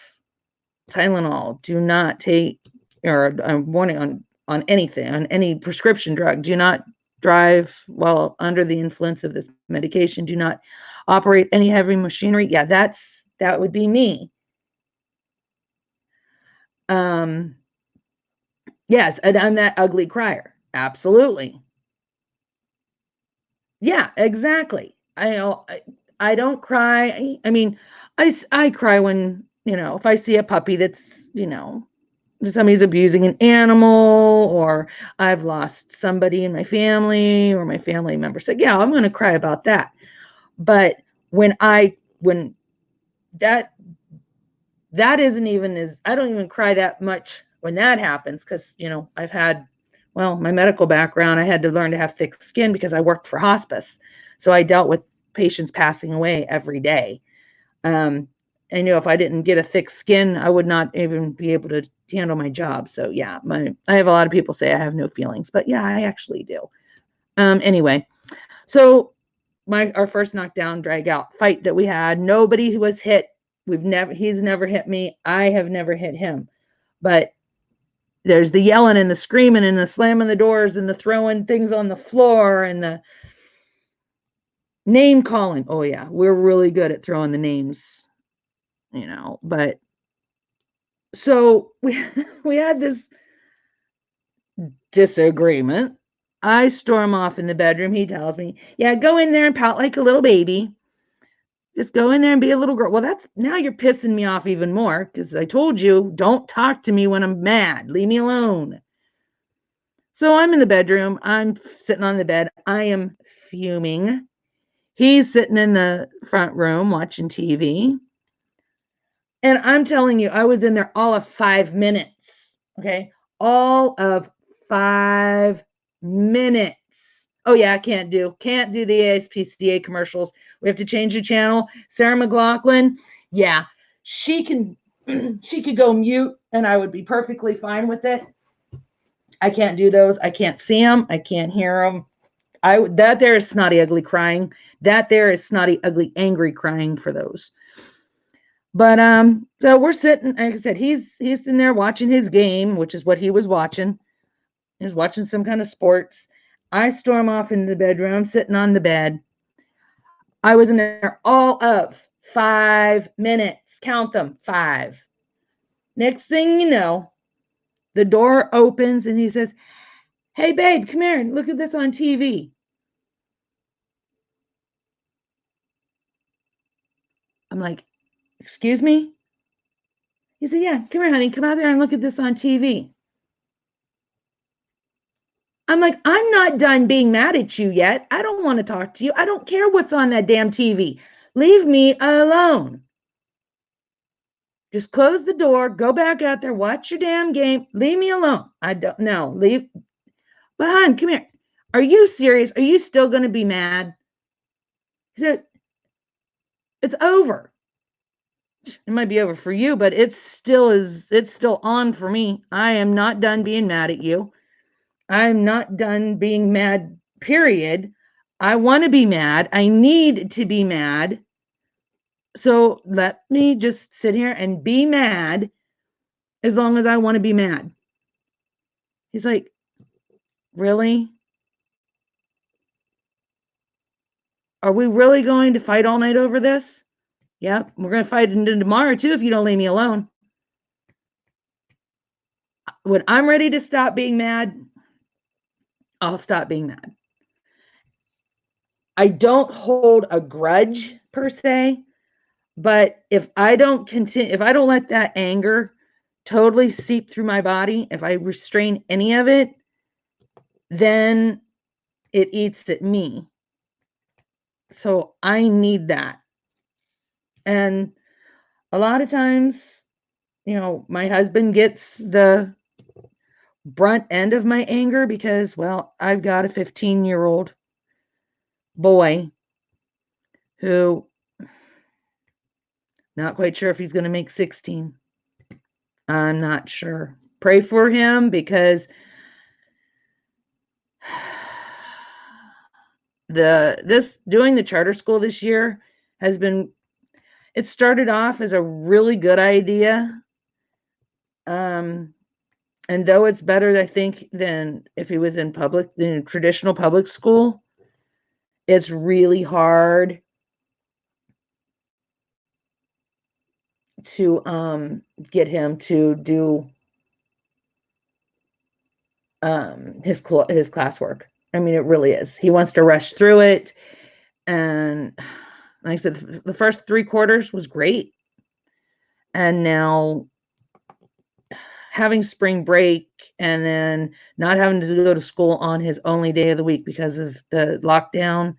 Tylenol. Do not take, or a warning on anything, on any prescription drug. Do not drive while under the influence of this medication. Do not operate any heavy machinery. Yeah, that would be me. Yes, and I'm that ugly crier. Absolutely. Yeah, exactly. I don't cry. I mean, I cry when, if I see a puppy that's, somebody's abusing an animal, or I've lost somebody in my family, or my family member said, yeah, I'm going to cry about that. But when that isn't even I don't even cry that much when that happens, because, I've had, my medical background, I had to learn to have thick skin because I worked for hospice. So I dealt with patients passing away every day. I knew if I didn't get a thick skin, I would not even be able to handle my job. So yeah, I have a lot of people say I have no feelings, but yeah, I actually do. Anyway, so our first knockdown drag out fight that we had, nobody was hit. He's never hit me. I have never hit him. But there's the yelling and the screaming and the slamming the doors and the throwing things on the floor and the name calling. Oh yeah, we're really good at throwing the names, but so we had this disagreement. I storm off in the bedroom. He tells me, yeah, go in there and pout like a little baby. Just go in there and be a little girl. Well, now you're pissing me off even more, because I told you, don't talk to me when I'm mad. Leave me alone. So I'm in the bedroom. I'm sitting on the bed. I am fuming. He's sitting in the front room watching TV. And I'm telling you, I was in there all of 5 minutes. Okay. All of 5 minutes. Oh yeah, I can't do the ASPCA commercials. We have to change the channel. Sarah McLachlan, yeah, she could go mute and I would be perfectly fine with it. I can't do those. I can't see them. I can't hear them. That there is snotty, ugly crying. That there is snotty, ugly, angry crying for those. But so we're sitting, like I said, he's in there watching his game, which is what he was watching. He was watching some kind of sports. I storm off into the bedroom, sitting on the bed. I was in there all of 5 minutes. Count them, 5. Next thing you know, the door opens and he says, hey, babe, come here and look at this on TV. I'm like, excuse me? He said, yeah, come here, honey. Come out there and look at this on TV. I'm like, I'm not done being mad at you yet. I don't want to talk to you. I don't care what's on that damn TV. Leave me alone. Just close the door, go back out there, watch your damn game. Leave me alone. I don't know. Leave. But hon, come here. Are you serious? Are you still going to be mad? He said, it's over. It might be over for you, but it's still on for me. I am not done being mad at you. I'm not done being mad, period. I want to be mad. I need to be mad. So let me just sit here and be mad as long as I want to be mad. He's like, really? Are we really going to fight all night over this? Yep, we're going to fight into tomorrow too if you don't leave me alone. When I'm ready to stop being mad, I'll stop being mad. I don't hold a grudge per se, But if I don't let that anger totally seep through my body, if I restrain any of it, then it eats at me. So I need that. And a lot of times, my husband gets the brunt end of my anger because, well, I've got a 15-year-old boy who not quite sure if he's going to make 16. I'm not sure. Pray for him because doing the charter school this year it started off as a really good idea. And though it's better, I think, than if he was in traditional public school, it's really hard to get him to do his classwork. I mean, it really is. He wants to rush through it. And like I said, the first 3 quarters was great. And now having spring break and then not having to go to school on his only day of the week because of the lockdown.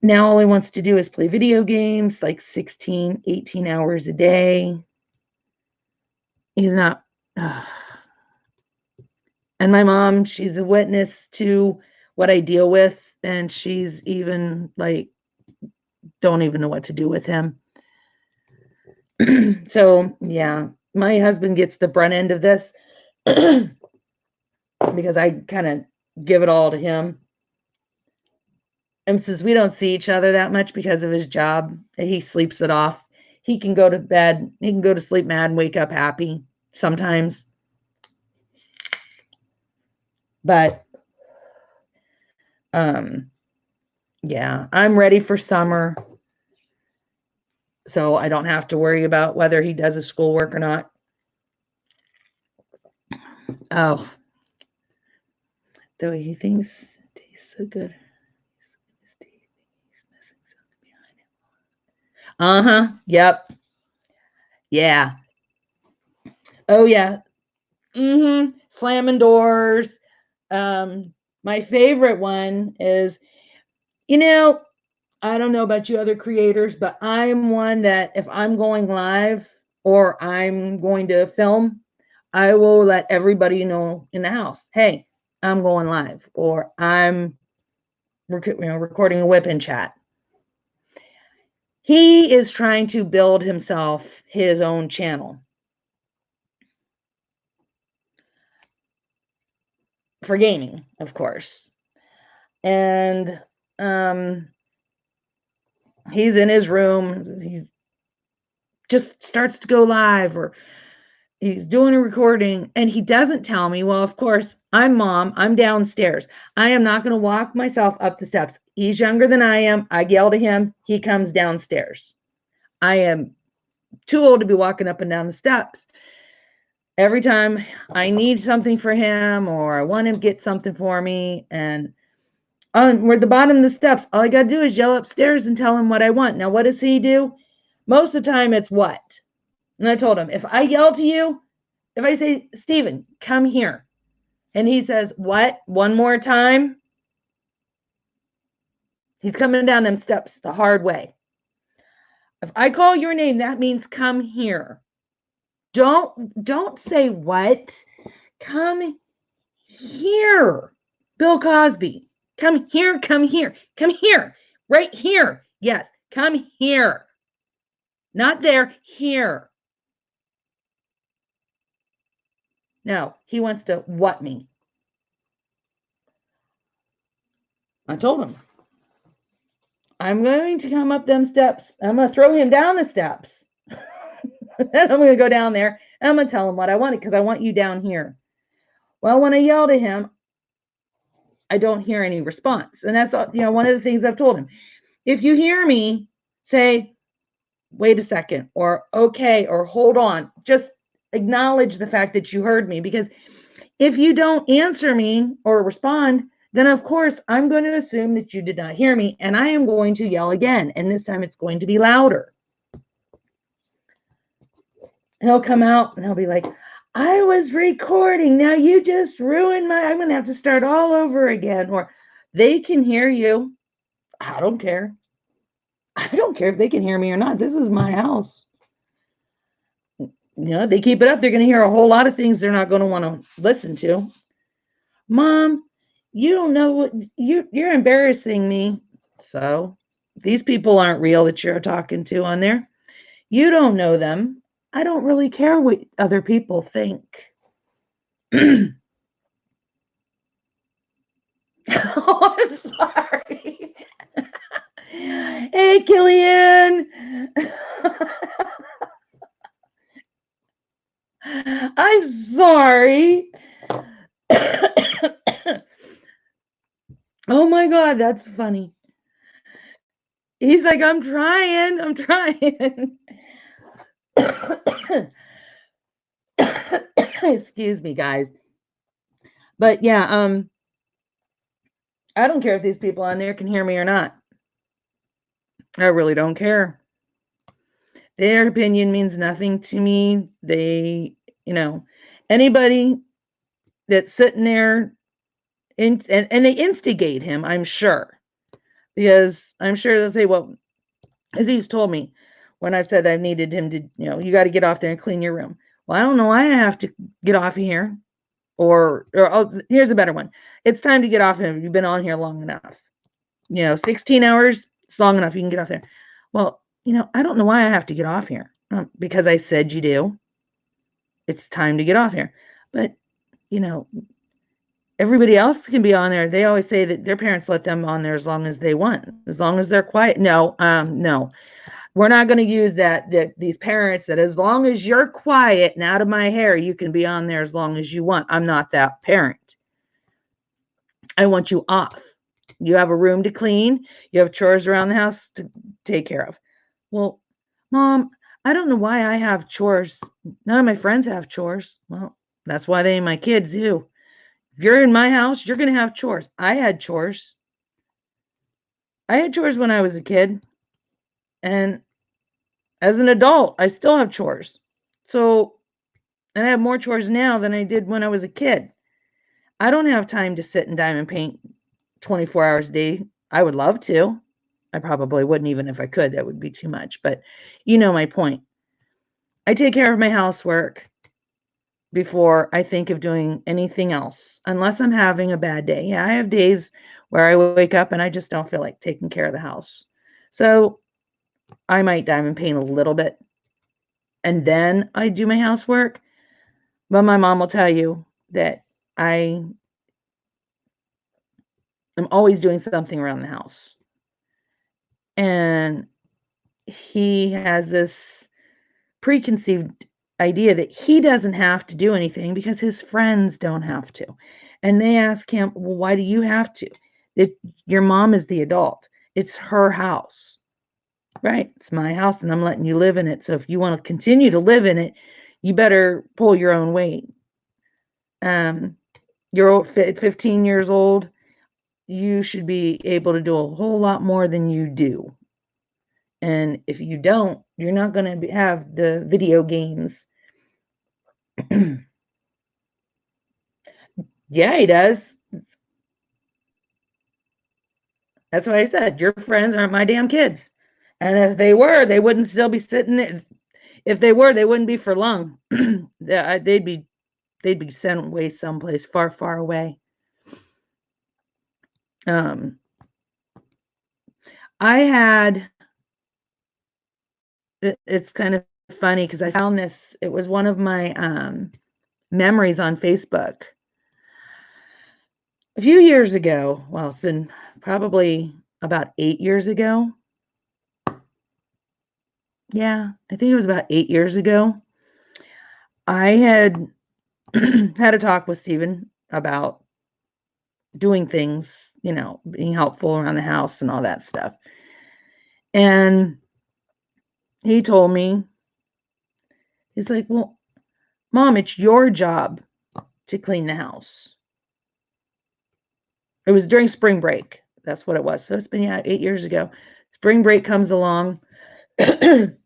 Now all he wants to do is play video games like 16, 18 hours a day. He's not. And my mom, she's a witness to what I deal with. And she's even like, don't even know what to do with him. So, yeah, my husband gets the brunt end of this because I kind of give it all to him. And since we don't see each other that much because of his job, he sleeps it off. He can go to bed. He can go to sleep mad and wake up happy sometimes. But, yeah, I'm ready for summer. So I don't have to worry about whether he does his schoolwork or not. Oh, though he thinks it tastes so good. Yep. Yeah. Oh yeah. Slamming doors. My favorite one is, I don't know about you other creators, but I'm one that if I'm going live or I'm going to film, I will let everybody know in the house, hey, I'm going live, or I'm recording a whip and chat. He is trying to build himself his own channel for gaming, of course. And he's in his room. He just starts to go live, or he's doing a recording, and he doesn't tell me. Well, of course, I'm mom. I'm downstairs. I am not going to walk myself up the steps. He's younger than I am. I yell to him. He comes downstairs. I am too old to be walking up and down the steps. Every time I need something for him or I want him to get something for me, and we're at the bottom of the steps, all I got to do is yell upstairs and tell him what I want. Now, what does he do? Most of the time, it's what? And I told him, if I yell to you, if I say, Steven, come here, and he says, what? One more time? He's coming down them steps the hard way. If I call your name, that means come here. Don't say what. Come here. Bill Cosby. Come here, come here, come here. Right here. Yes, come here. Not there, here. No, he wants to what me. I told him, I'm going to come up them steps. I'm going to throw him down the steps. Then I'm going to go down there and I'm going to tell him what I wanted because I want you down here. Well, when I yell to him, I don't hear any response. And that's, one of the things I've told him. If you hear me say, wait a second, or okay, or hold on, just acknowledge the fact that you heard me. Because if you don't answer me or respond, then of course I'm going to assume that you did not hear me, and I am going to yell again, and this time it's going to be louder. He'll come out and he'll be like, I was recording. Now you just ruined I'm going to have to start all over again. Or they can hear you. I don't care. I don't care if they can hear me or not. This is my house. They keep it up. They're going to hear a whole lot of things they're not going to want to listen to. Mom, you don't know what you're embarrassing me. So these people aren't real that you're talking to on there. You don't know them. I don't really care what other people think. Oh, I'm sorry. Hey, Killian. I'm sorry. Oh my God, that's funny. He's like, I'm trying. Excuse me, guys. But yeah, I don't care if these people on there can hear me or not. I really don't care. Their opinion means nothing to me. They, anybody that's sitting there and they instigate him, I'm sure. Because I'm sure they'll say, well, as he's told me when I've said I've needed him to, you got to get off there and clean your room. Well, I don't know why I have to get off of here. Or here's a better one. It's time to get off him. You've been on here long enough. 16 hours, it's long enough. You can get off there. Well, I don't know why I have to get off here. Because I said you do. It's time to get off here. But, everybody else can be on there. They always say that their parents let them on there as long as they want, as long as they're quiet. No. We're not going to use that these parents that as long as you're quiet and out of my hair, you can be on there as long as you want. I'm not that parent. I want you off. You have a room to clean. You have chores around the house to take care of. Well, Mom, I don't know why I have chores. None of my friends have chores. Well, that's why they ain't my kids do. If you're in my house, you're going to have chores. I had chores. I had chores when I was a kid. And as an adult, I still have chores. So, and I have more chores now than I did when I was a kid. I don't have time to sit and diamond paint 24 hours a day. I would love to. I probably wouldn't even if I could. That would be too much. But you know my point. I take care of my housework before I think of doing anything else, unless I'm having a bad day. Yeah, I have days where I wake up and I just don't feel like taking care of the house. So I might diamond paint a little bit and then I do my housework. But my mom will tell you that I am always doing something around the house. And he has this preconceived idea that he doesn't have to do anything because his friends don't have to. And they ask him, well, why do you have to? Your mom is the adult. It's her house, right? It's my house and I'm letting you live in it. So if you want to continue to live in it, you better pull your own weight. You're 15 years old. You should be able to do a whole lot more than you do. And if you don't, you're not going to have the video games. Yeah, he does. That's what I said. Your friends aren't my damn kids. And if they were, they wouldn't still be sitting there. If they were, they wouldn't be for long. They'd be sent away someplace far, far away. I had, it's kind of funny because I found this, it was one of my memories on Facebook. A few years ago, well, it's been probably about 8 years ago. Yeah, I think it was about 8 years ago. I had had a talk with Stephen about doing things, being helpful around the house and all that stuff. And he told me, he's like, well, Mom, it's your job to clean the house. It was during spring break. That's what it was. So it's been 8 years ago. Spring break comes along. And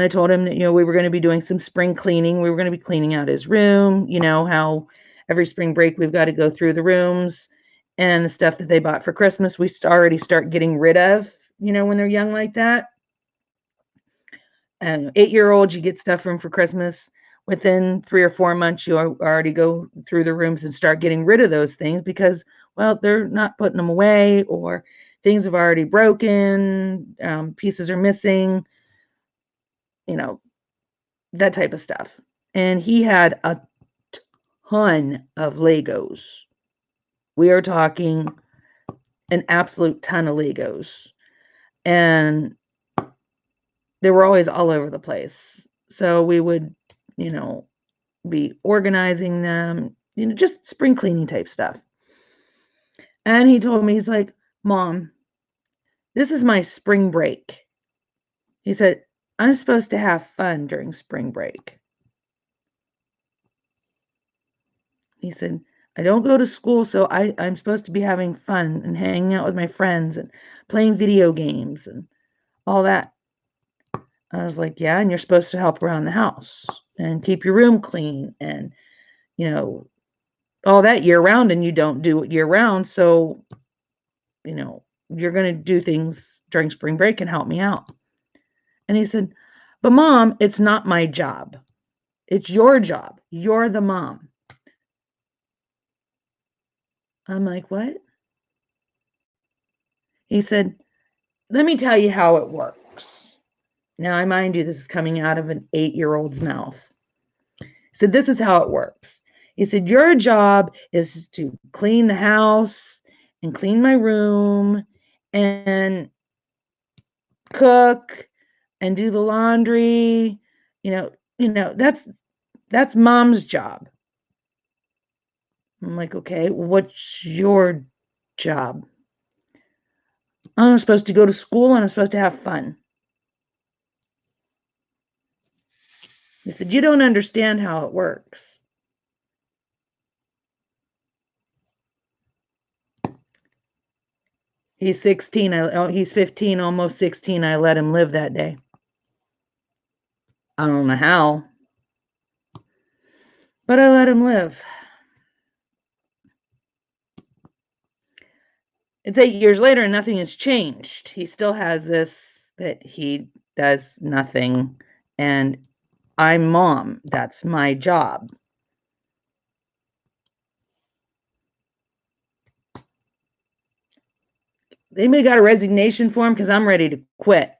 I told him that, we were going to be doing some spring cleaning. We were going to be cleaning out his room. How every spring break we've got to go through the rooms, and the stuff that they bought for Christmas, we already start getting rid of, when they're young like that. And 8-year-olds, you get stuff from for Christmas. Within 3 or 4 months, you already go through the rooms and start getting rid of those things because, well, they're not putting them away, or things have already broken, pieces are missing, that type of stuff. And he had a ton of Legos. We are talking an absolute ton of Legos. And they were always all over the place. So we would, be organizing them, just spring cleaning type stuff. And he told me, he's like, Mom, this is my spring break. He said, I'm supposed to have fun during spring break. He said, I don't go to school, so I'm supposed to be having fun and hanging out with my friends and playing video games and all that. I was like, yeah, and you're supposed to help around the house and keep your room clean and, all that year round, and you don't do it year round. So, you're going to do things during spring break and help me out. And he said, but Mom, it's not my job. It's your job. You're the mom. I'm like, what? He said, let me tell you how it works. Now, I mind you, this is coming out of an 8-year-old's mouth. He said, this is how it works. He said, your job is to clean the house and clean my room and cook and do the laundry. That's Mom's job. I'm like, okay, what's your job? I'm supposed to go to school and I'm supposed to have fun. He said, you don't understand how it works. He's 16. He's 15, almost 16. I let him live that day. I don't know how, but I let him live. It's 8 years later and nothing has changed. He still has this, that he does nothing. And I'm Mom. That's my job. They may got a resignation form because I'm ready to quit.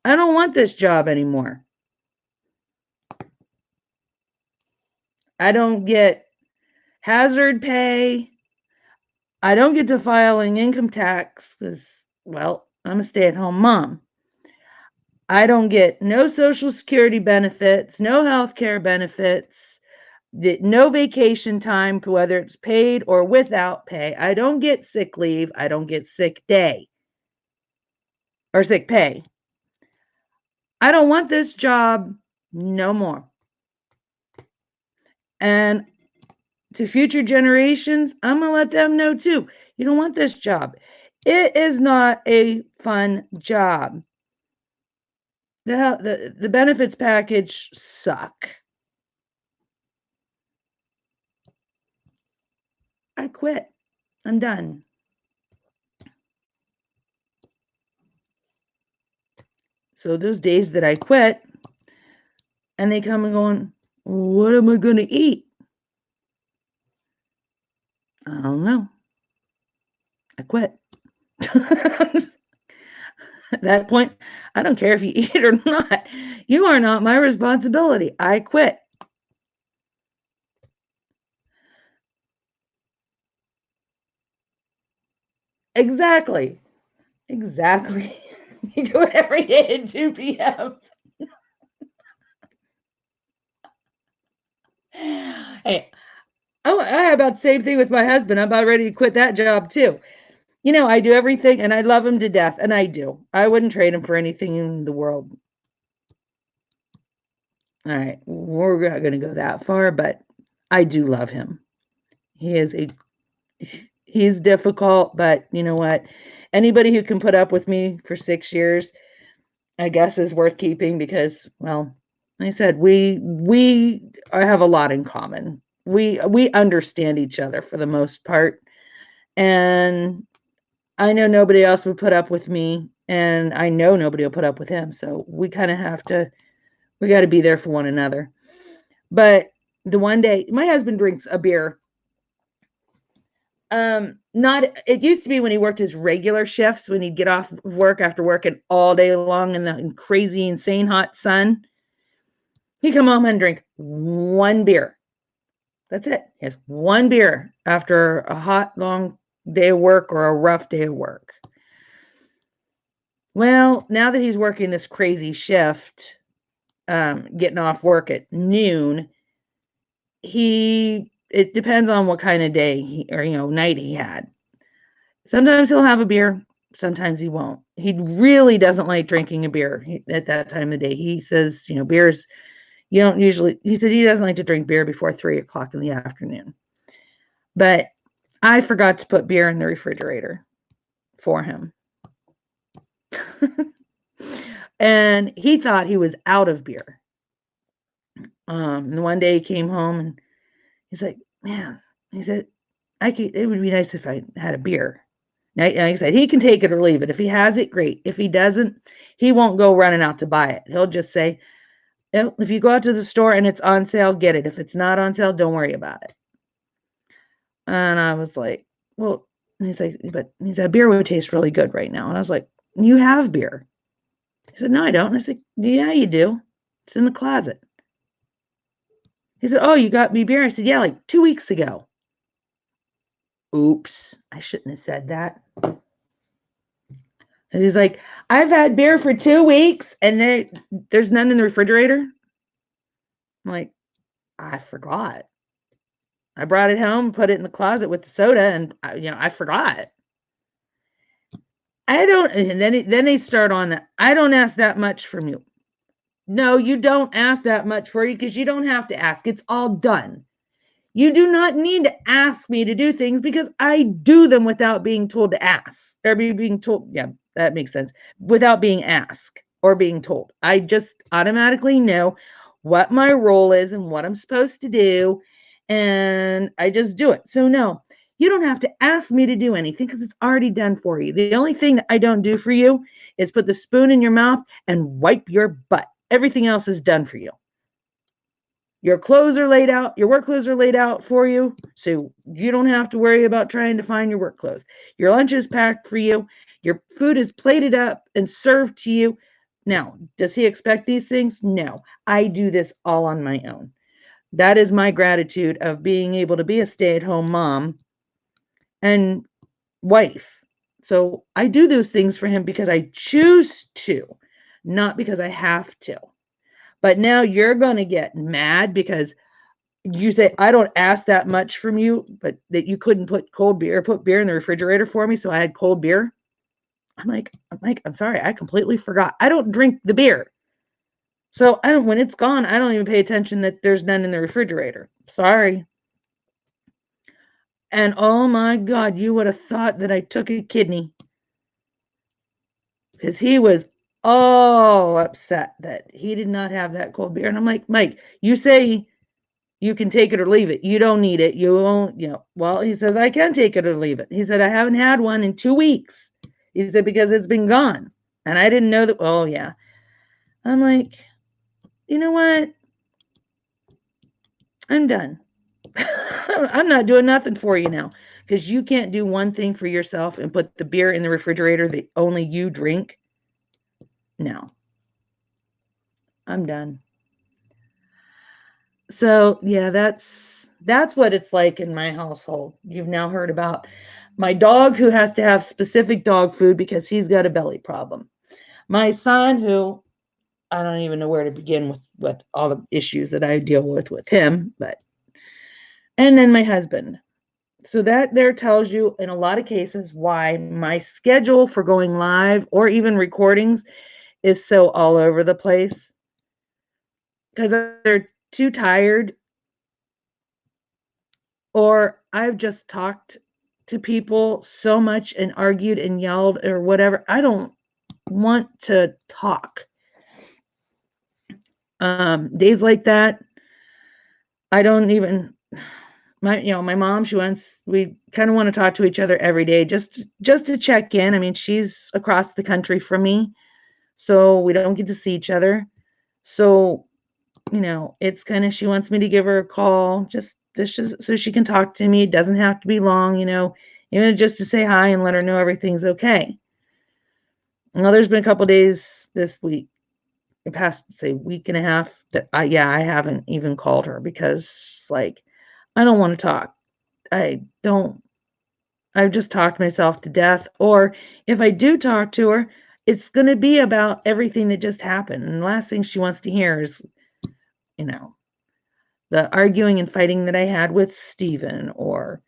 I don't want this job anymore. I don't get hazard pay. I don't get to filing income tax because, well, I'm a stay-at-home mom. I don't get no Social Security benefits, no health care benefits, no vacation time, whether it's paid or without pay. I don't get sick leave. I don't get sick day or sick pay. I don't want this job no more. And to future generations, I'm going to let them know too. You don't want this job. It is not a fun job. The benefits package suck. I quit. I'm done. So those days that I quit, and they come and going, what am I going to eat? I don't know. I quit. At that point, I don't care if you eat it or not. You are not my responsibility. I quit. Exactly. You do it every day at 2 p.m. Hey, I have about the same thing with my husband. I'm about ready to quit that job too. I do everything and I love him to death, and I do. I wouldn't trade him for anything in the world. All right, we're not going to go that far, but I do love him. He is a he's difficult, but you know what? Anybody who can put up with me for 6 years, I guess is worth keeping because, well, like I said, we have a lot in common. We understand each other for the most part, and I know nobody else would put up with me, and I know nobody will put up with him. So we kind of have to, we got to be there for one another. But the one day, my husband drinks a beer. Not, it used to be when he worked his regular shifts, when he'd get off work after working all day long in the crazy, insane hot sun. He'd come home and drink one beer. That's it. He has one beer after a hot, long day of work or a rough day of work. Well, now that he's working this crazy shift, getting off work at noon, it depends on what kind of day or night he had. Sometimes he'll have a beer, sometimes he won't. He really doesn't like drinking a beer at that time of the day. He says, beers, you don't usually, he said he doesn't like to drink beer before 3 o'clock in the afternoon. But I forgot to put beer in the refrigerator for him. And he thought he was out of beer. And one day he came home and he's like, man, he said, it would be nice if I had a beer. Like I said, he can take it or leave it. If he has it, great. If he doesn't, he won't go running out to buy it. He'll just say, if you go out to the store and it's on sale, get it. If it's not on sale, don't worry about it. And I was like, well, and he's like, but he said, beer would taste really good right now. And I was like, you have beer. He said, no, I don't. And I said, yeah, you do. It's in the closet. He said, oh, you got me beer? I said, yeah, like 2 weeks ago. Oops, I shouldn't have said that. And he's like, I've had beer for 2 weeks and there's none in the refrigerator. I'm like, I forgot. I brought it home, put it in the closet with the soda, and I forgot. I don't, and then they start on that. I don't ask that much from you. No, you don't ask that much for you because you don't have to ask. It's all done. You do not need to ask me to do things because I do them without being told to ask or being told. Yeah, that makes sense. Without being asked or being told. I just automatically know what my role is and what I'm supposed to do. And I just do it. So no, you don't have to ask me to do anything because it's already done for you. The only thing that I don't do for you is put the spoon in your mouth and wipe your butt. Everything else is done for you. Your clothes are laid out. Your work clothes are laid out for you. So you don't have to worry about trying to find your work clothes. Your lunch is packed for you. Your food is plated up and served to you. Now, does he expect these things? No, I do this all on my own. That is my gratitude of being able to be a stay-at-home mom and wife. So I do those things for him because I choose to, not because I have to. But now you're going to get mad because you say, I don't ask that much from you, but that you couldn't put beer in the refrigerator for me. So I had cold beer. I'm like, I'm sorry. I completely forgot. I don't drink the beer. So when it's gone, I don't even pay attention that there's none in the refrigerator. Sorry. And oh my God, you would have thought that I took a kidney. Because he was all upset that he did not have that cold beer. And I'm like, Mike, you say you can take it or leave it. You don't need it. You won't, well, he says, I can take it or leave it. He said, I haven't had one in 2 weeks. He said, because it's been gone. And I didn't know that. Oh, yeah. I'm like, you know what? I'm done. I'm not doing nothing for you now because you can't do one thing for yourself and put the beer in the refrigerator that only you drink. No. I'm done. So, yeah, that's what it's like in my household. You've now heard about my dog who has to have specific dog food because he's got a belly problem. My son who I don't even know where to begin with all the issues that I deal with him, and then my husband. So that there tells you in a lot of cases why my schedule for going live or even recordings is so all over the place. Because they're too tired or I've just talked to people so much and argued and yelled or whatever. I don't want to talk. Days like that, I don't even my mom, we kind of want to talk to each other every day just to check in. I mean, she's across the country from me, so we don't get to see each other. So, it's kind of, she wants me to give her a call just so she can talk to me. It doesn't have to be long, even just to say hi and let her know everything's okay. Well, there's been a couple days this week, the past, say, week and a half, that I haven't even called her because, like, I don't want to talk. I've just talked myself to death. Or if I do talk to her, it's going to be about everything that just happened. And the last thing she wants to hear is, the arguing and fighting that I had with Steven, or,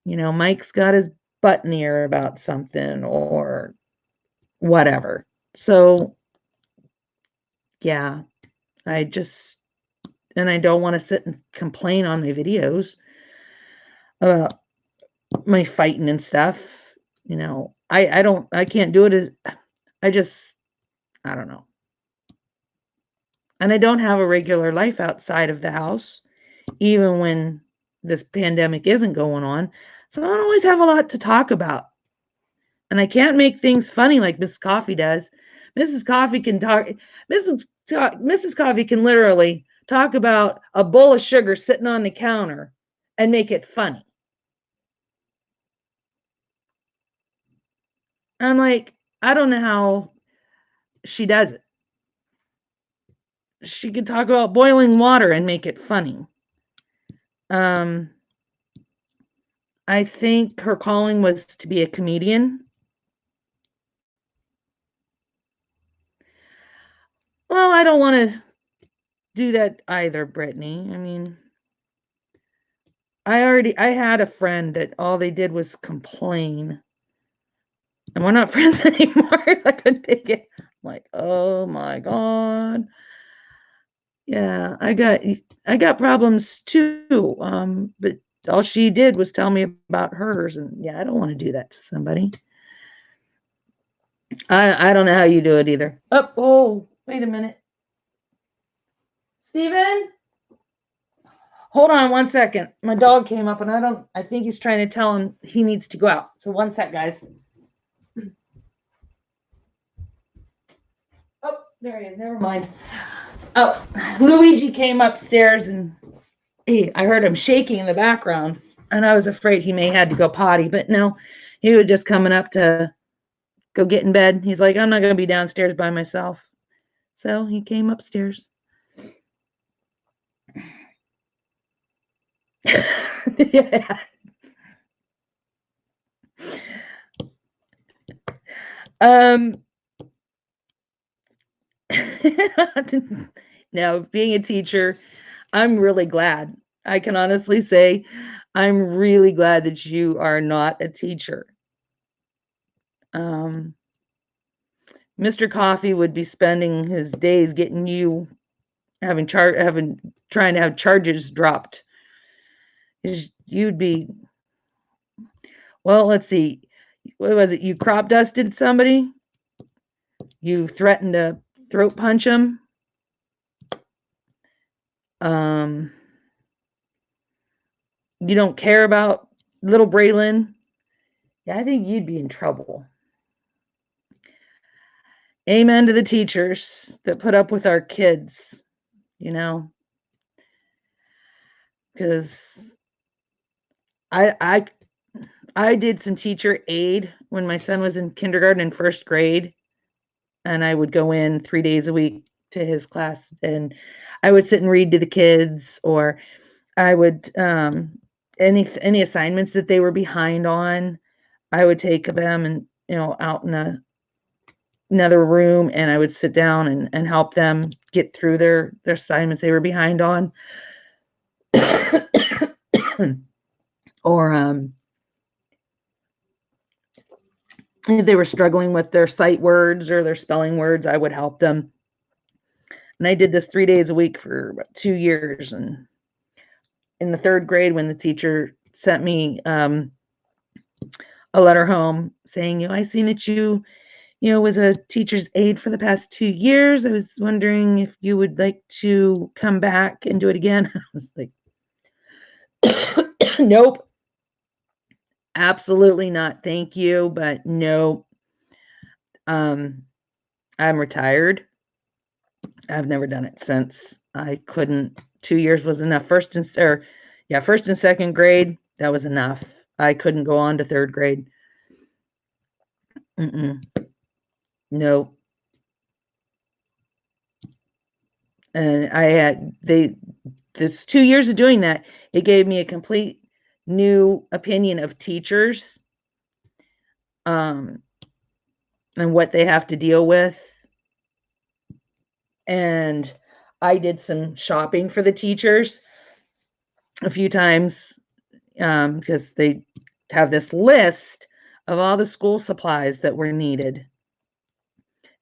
Mike's got his butt in the air about something, or whatever. So, yeah, I don't want to sit and complain on my videos about my fighting and stuff. I can't do it I don't know. And I don't have a regular life outside of the house, even when this pandemic isn't going on. So I don't always have a lot to talk about. And I can't make things funny like Mrs. Coffee does. Mrs. Coffee can talk. Mrs. Coffee can literally talk about a bowl of sugar sitting on the counter and make it funny. I'm like, I don't know how she does it. She could talk about boiling water and make it funny. I think her calling was to be a comedian. Well, I don't want to do that either, Brittany. I mean, I had a friend that all they did was complain. And we're not friends anymore. I couldn't take it. I'm like, oh my God. Yeah, I got problems too. But all she did was tell me about hers, and yeah, I don't want to do that to somebody. I don't know how you do it either. Oh, wait a minute. Steven? Hold on 1 second. My dog came up and I think he's trying to tell him he needs to go out. So 1 sec, guys. Oh, there he is. Never mind. Oh, Luigi came upstairs and I heard him shaking in the background, and I was afraid he may had to go potty, but no, he was just coming up to go get in bed. He's like, I'm not going to be downstairs by myself. So he came upstairs. Yeah. Now, being a teacher, I'm really glad. I can honestly say I'm really glad that you are not a teacher. Mr. Coffee would be spending his days getting you trying to have charges dropped. You'd be, well, let's see. What was it? You crop dusted somebody? You threatened to throat punch him? You don't care about little Braylon? Yeah, I think you'd be in trouble. Amen to the teachers that put up with our kids, because I did some teacher aid when my son was in kindergarten and first grade, and I would go in 3 days a week to his class, and I would sit and read to the kids, or I would any assignments that they were behind on, I would take them and out in another room, and I would sit down and help them get through their assignments they were behind on. Or if they were struggling with their sight words or their spelling words, I would help them. And I did this 3 days a week for about 2 years. And in the third grade, when the teacher sent me a letter home saying, I seen that you was a teacher's aide for the past 2 years. I was wondering if you would like to come back and do it again. I was like, nope, absolutely not. Thank you, but no. I'm retired. I've never done it since. I couldn't. 2 years was enough. First and second grade, that was enough. I couldn't go on to third grade. No. And I had this 2 years of doing that, it gave me a complete new opinion of teachers, and what they have to deal with. And I did some shopping for the teachers a few times, because they have this list of all the school supplies that were needed.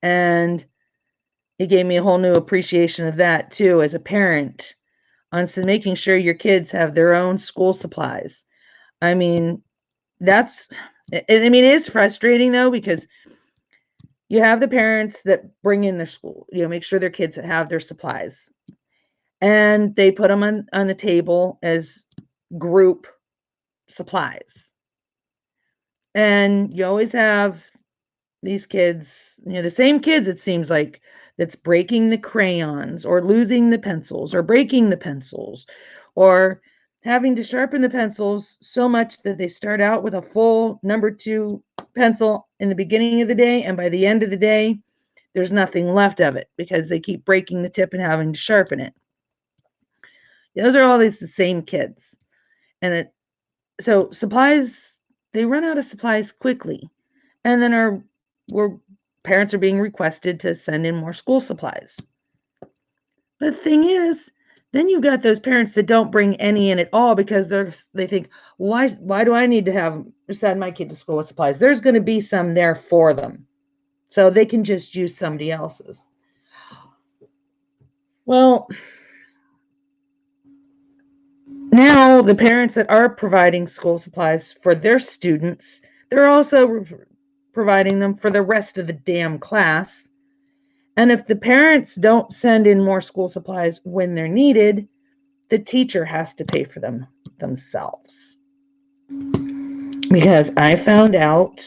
And it gave me a whole new appreciation of that too, as a parent, on making sure your kids have their own school supplies. I mean, it is frustrating though, because you have the parents that bring in their school, make sure their kids have their supplies, and they put them on the table as group supplies. And you always have these kids, the same kids, it seems like, that's breaking the crayons or losing the pencils or breaking the pencils or having to sharpen the pencils so much that they start out with a full number 2 pencil in the beginning of the day, and by the end of the day, there's nothing left of it because they keep breaking the tip and having to sharpen it. Those are always the same kids. And so supplies, they run out of supplies quickly. And then parents are being requested to send in more school supplies. But the thing is, then you've got those parents that don't bring any in at all because they think, why do I need to send my kid to school with supplies? There's going to be some there for them, so they can just use somebody else's. Well, now the parents that are providing school supplies for their students, they're also providing them for the rest of the damn class. And if the parents don't send in more school supplies when they're needed, the teacher has to pay for them themselves. Because I found out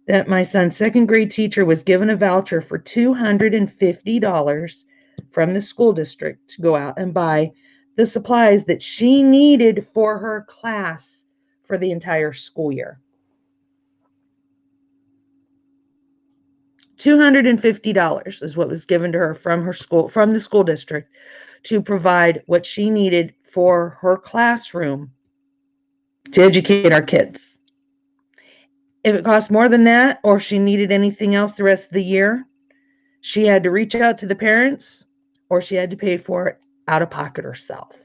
that my son's second grade teacher was given a voucher for $250 from the school district to go out and buy the supplies that she needed for her class for the entire school year. $250 is what was given to her from the school district, to provide what she needed for her classroom to educate our kids. If it cost more than that, or if she needed anything else the rest of the year, she had to reach out to the parents, or she had to pay for it out of pocket herself.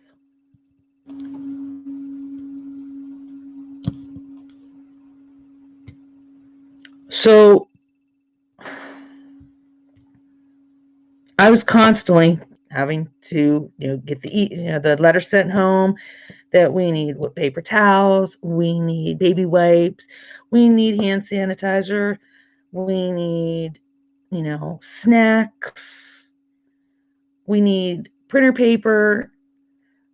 So I was constantly having to, get the letter sent home that we need paper towels, we need baby wipes, we need hand sanitizer, we need, snacks, we need printer paper,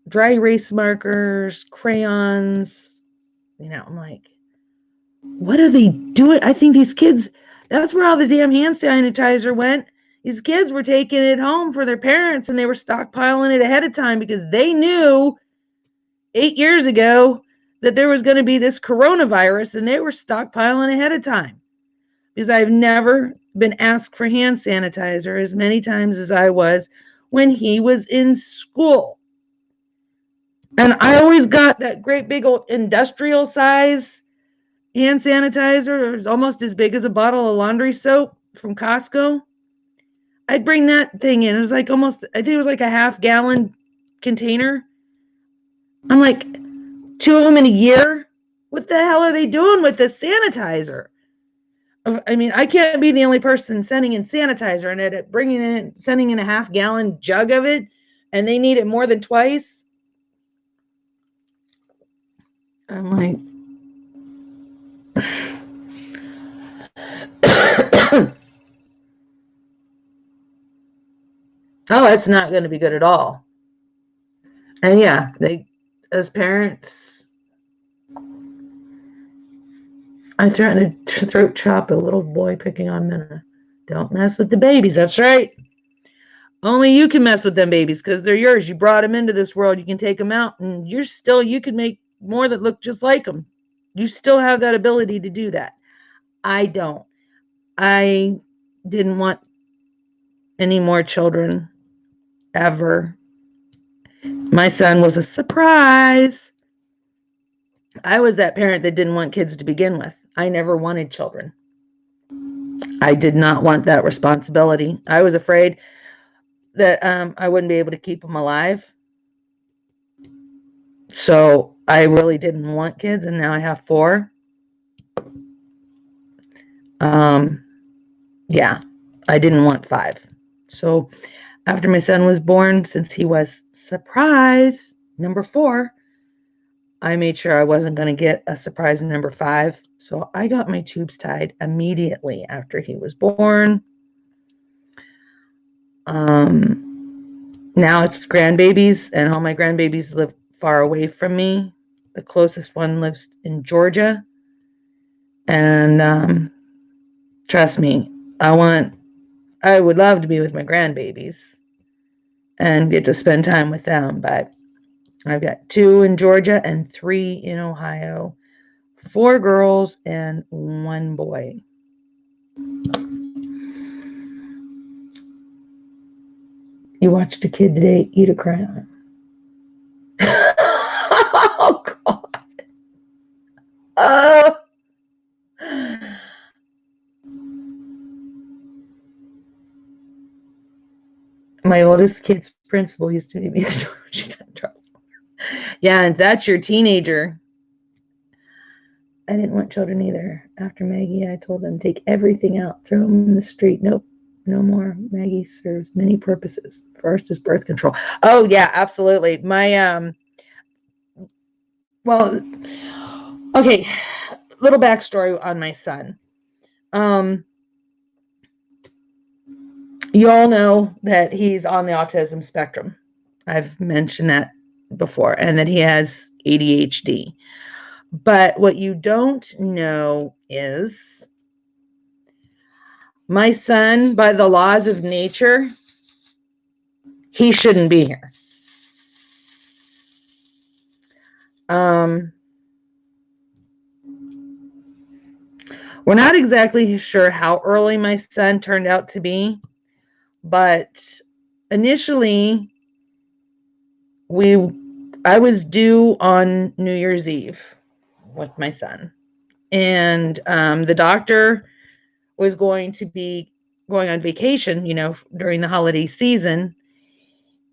dry erase markers, crayons. I'm like, what are they doing? I think these kids, that's where all the damn hand sanitizer went. These kids were taking it home for their parents, and they were stockpiling it ahead of time because they knew 8 years ago that there was going to be this coronavirus, and they were stockpiling ahead of time. Because I've never been asked for hand sanitizer as many times as I was when he was in school. And I always got that great big old industrial size hand sanitizer. It was almost as big as a bottle of laundry soap from Costco. I'd bring that thing in. It was like I think it was like a half-gallon container. I'm like, 2 of them in a year? What the hell are they doing with this sanitizer? I mean, I can't be the only person sending in sanitizer and sending in a half-gallon jug of it, and they need it more than twice. I'm like, Oh, it's not going to be good at all. And yeah, they, as parents, I threatened to throat chop a little boy picking on Minna. Don't mess with the babies. That's right. Only you can mess with them babies because they're yours. You brought them into this world. You can take them out, and you can make more that look just like them. You still have that ability to do that. I don't. I didn't want any more children ever. My son was a surprise. I was that parent that didn't want kids to begin with. I never wanted children. I did not want that responsibility. I was afraid that I wouldn't be able to keep them alive. So I really didn't want kids, and now I have 4. Yeah, I didn't want 5. So after my son was born, since he was surprise number 4, I made sure I wasn't going to get a surprise number 5. So I got my tubes tied immediately after he was born. Now it's grandbabies, and all my grandbabies live far away from me. The closest one lives in Georgia. And trust me, I would love to be with my grandbabies and get to spend time with them, but I've got 2 in Georgia and 3 in Ohio, 4 girls and 1 boy. You watched a kid today eat a crayon. Oh, God. Oh. My oldest kid's principal used to be she got in trouble. Yeah, and that's your teenager. I didn't want children either. After Maggie, I told them, take everything out, throw them in the street. Nope, no more. Maggie serves many purposes. First is birth control. Oh, yeah, absolutely. Well, okay, little backstory on my son. You all know that he's on the autism spectrum. I've mentioned that before, and that he has ADHD. But what you don't know is my son, by the laws of nature, he shouldn't be here. We're not exactly sure how early my son turned out to be, but initially I was due on New Year's Eve with my son, and the doctor was going to be going on vacation, during the holiday season.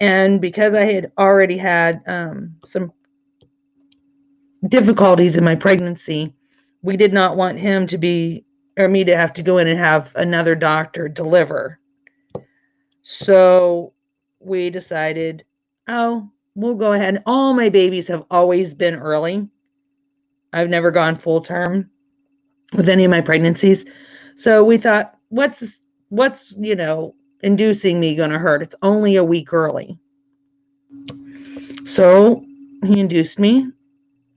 And because I had already had some difficulties in my pregnancy, we did not want him to be, or me to have to go in and have another doctor deliver. So we decided, we'll go ahead. All my babies have always been early. I've never gone full term with any of my pregnancies. So we thought, what's inducing me going to hurt? It's only a week early. So he induced me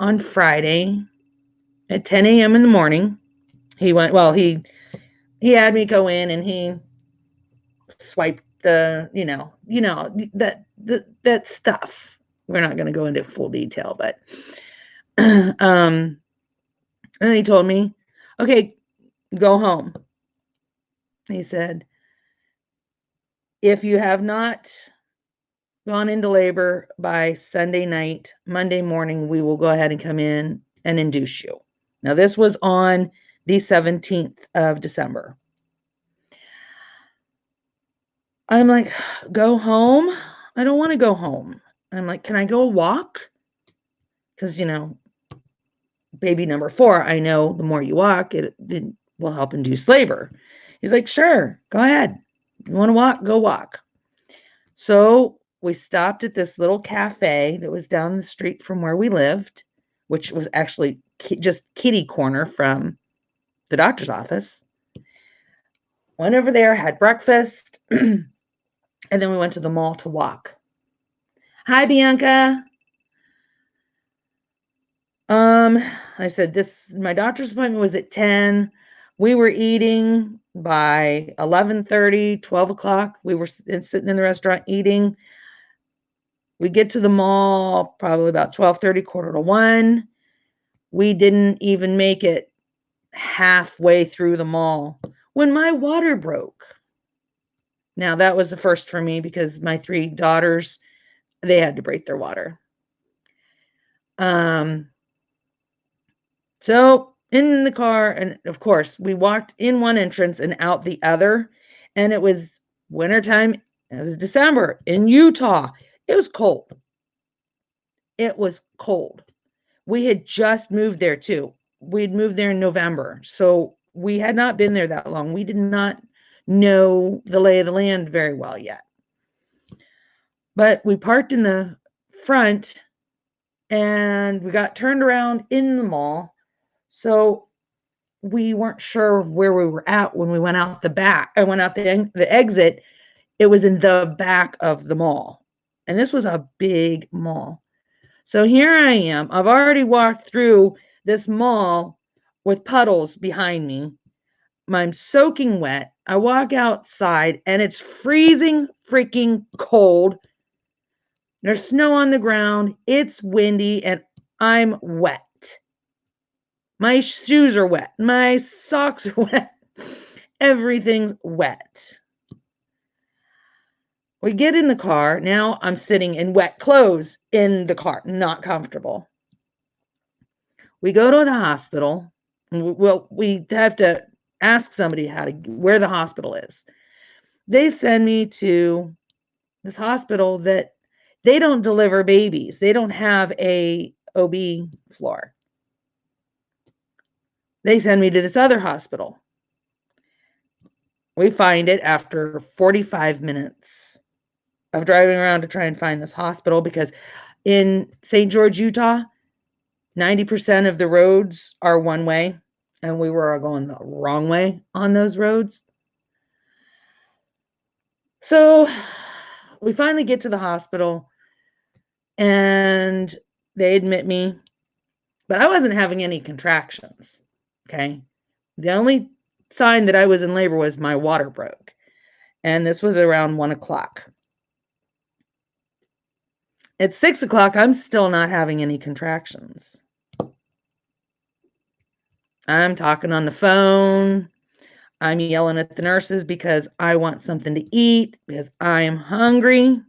on Friday at 10 a.m. in the morning. He had me go in, and he swiped the, that stuff. We're not going to go into full detail, but and then he told me, okay, go home. He said, if you have not gone into labor by Sunday night, Monday morning, we will go ahead and come in and induce you. Now, this was on the 17th of December. I'm like, go home? I don't want to go home. I'm like, can I go walk? Because, baby number 4, I know the more you walk, it will help induce labor. He's like, sure, go ahead. You want to walk? Go walk. So we stopped at this little cafe that was down the street from where we lived, which was actually just kitty corner from the doctor's office. Went over there, had breakfast, and then we went to the mall to walk. Hi, Bianca. I said my doctor's appointment was at 10. We were eating by 11:30, 12 o'clock. We were sitting in the restaurant eating. We get to the mall probably about 12:30, 12:45. We didn't even make it halfway through the mall when my water broke. Now, that was the first for me because my 3 daughters, they had to break their water. So in the car, and of course, we walked in one entrance and out the other, and it was wintertime. It was December in Utah. It was cold. It was cold. We had just moved there too. We'd moved there in November, so we had not been there that long. We did not know the lay of the land very well yet. But we parked in the front, and we got turned around in the mall. So we weren't sure where we were at when we went out the back. I went out the exit. It was in the back of the mall. And this was a big mall. So here I am. I've already walked through this mall with puddles behind me. I'm soaking wet. I walk outside and it's freezing freaking cold. There's snow on the ground. It's windy and I'm wet. My shoes are wet. My socks are wet. Everything's wet. We get in the car. Now I'm sitting in wet clothes in the car, not comfortable. We go to the hospital. Well, we have to ask somebody where the hospital is. They send me to this hospital that they don't deliver babies. They don't have a OB floor. They send me to this other hospital. We find it after 45 minutes of driving around to try and find this hospital because in St. George, Utah, 90% of the roads are one way, and we were going the wrong way on those roads. So we finally get to the hospital, and they admit me, but I wasn't having any contractions. Okay. The only sign that I was in labor was my water broke. And this was around 1 o'clock. At 6 o'clock, I'm still not having any contractions. I'm talking on the phone. I'm yelling at the nurses because I want something to eat, because I am hungry.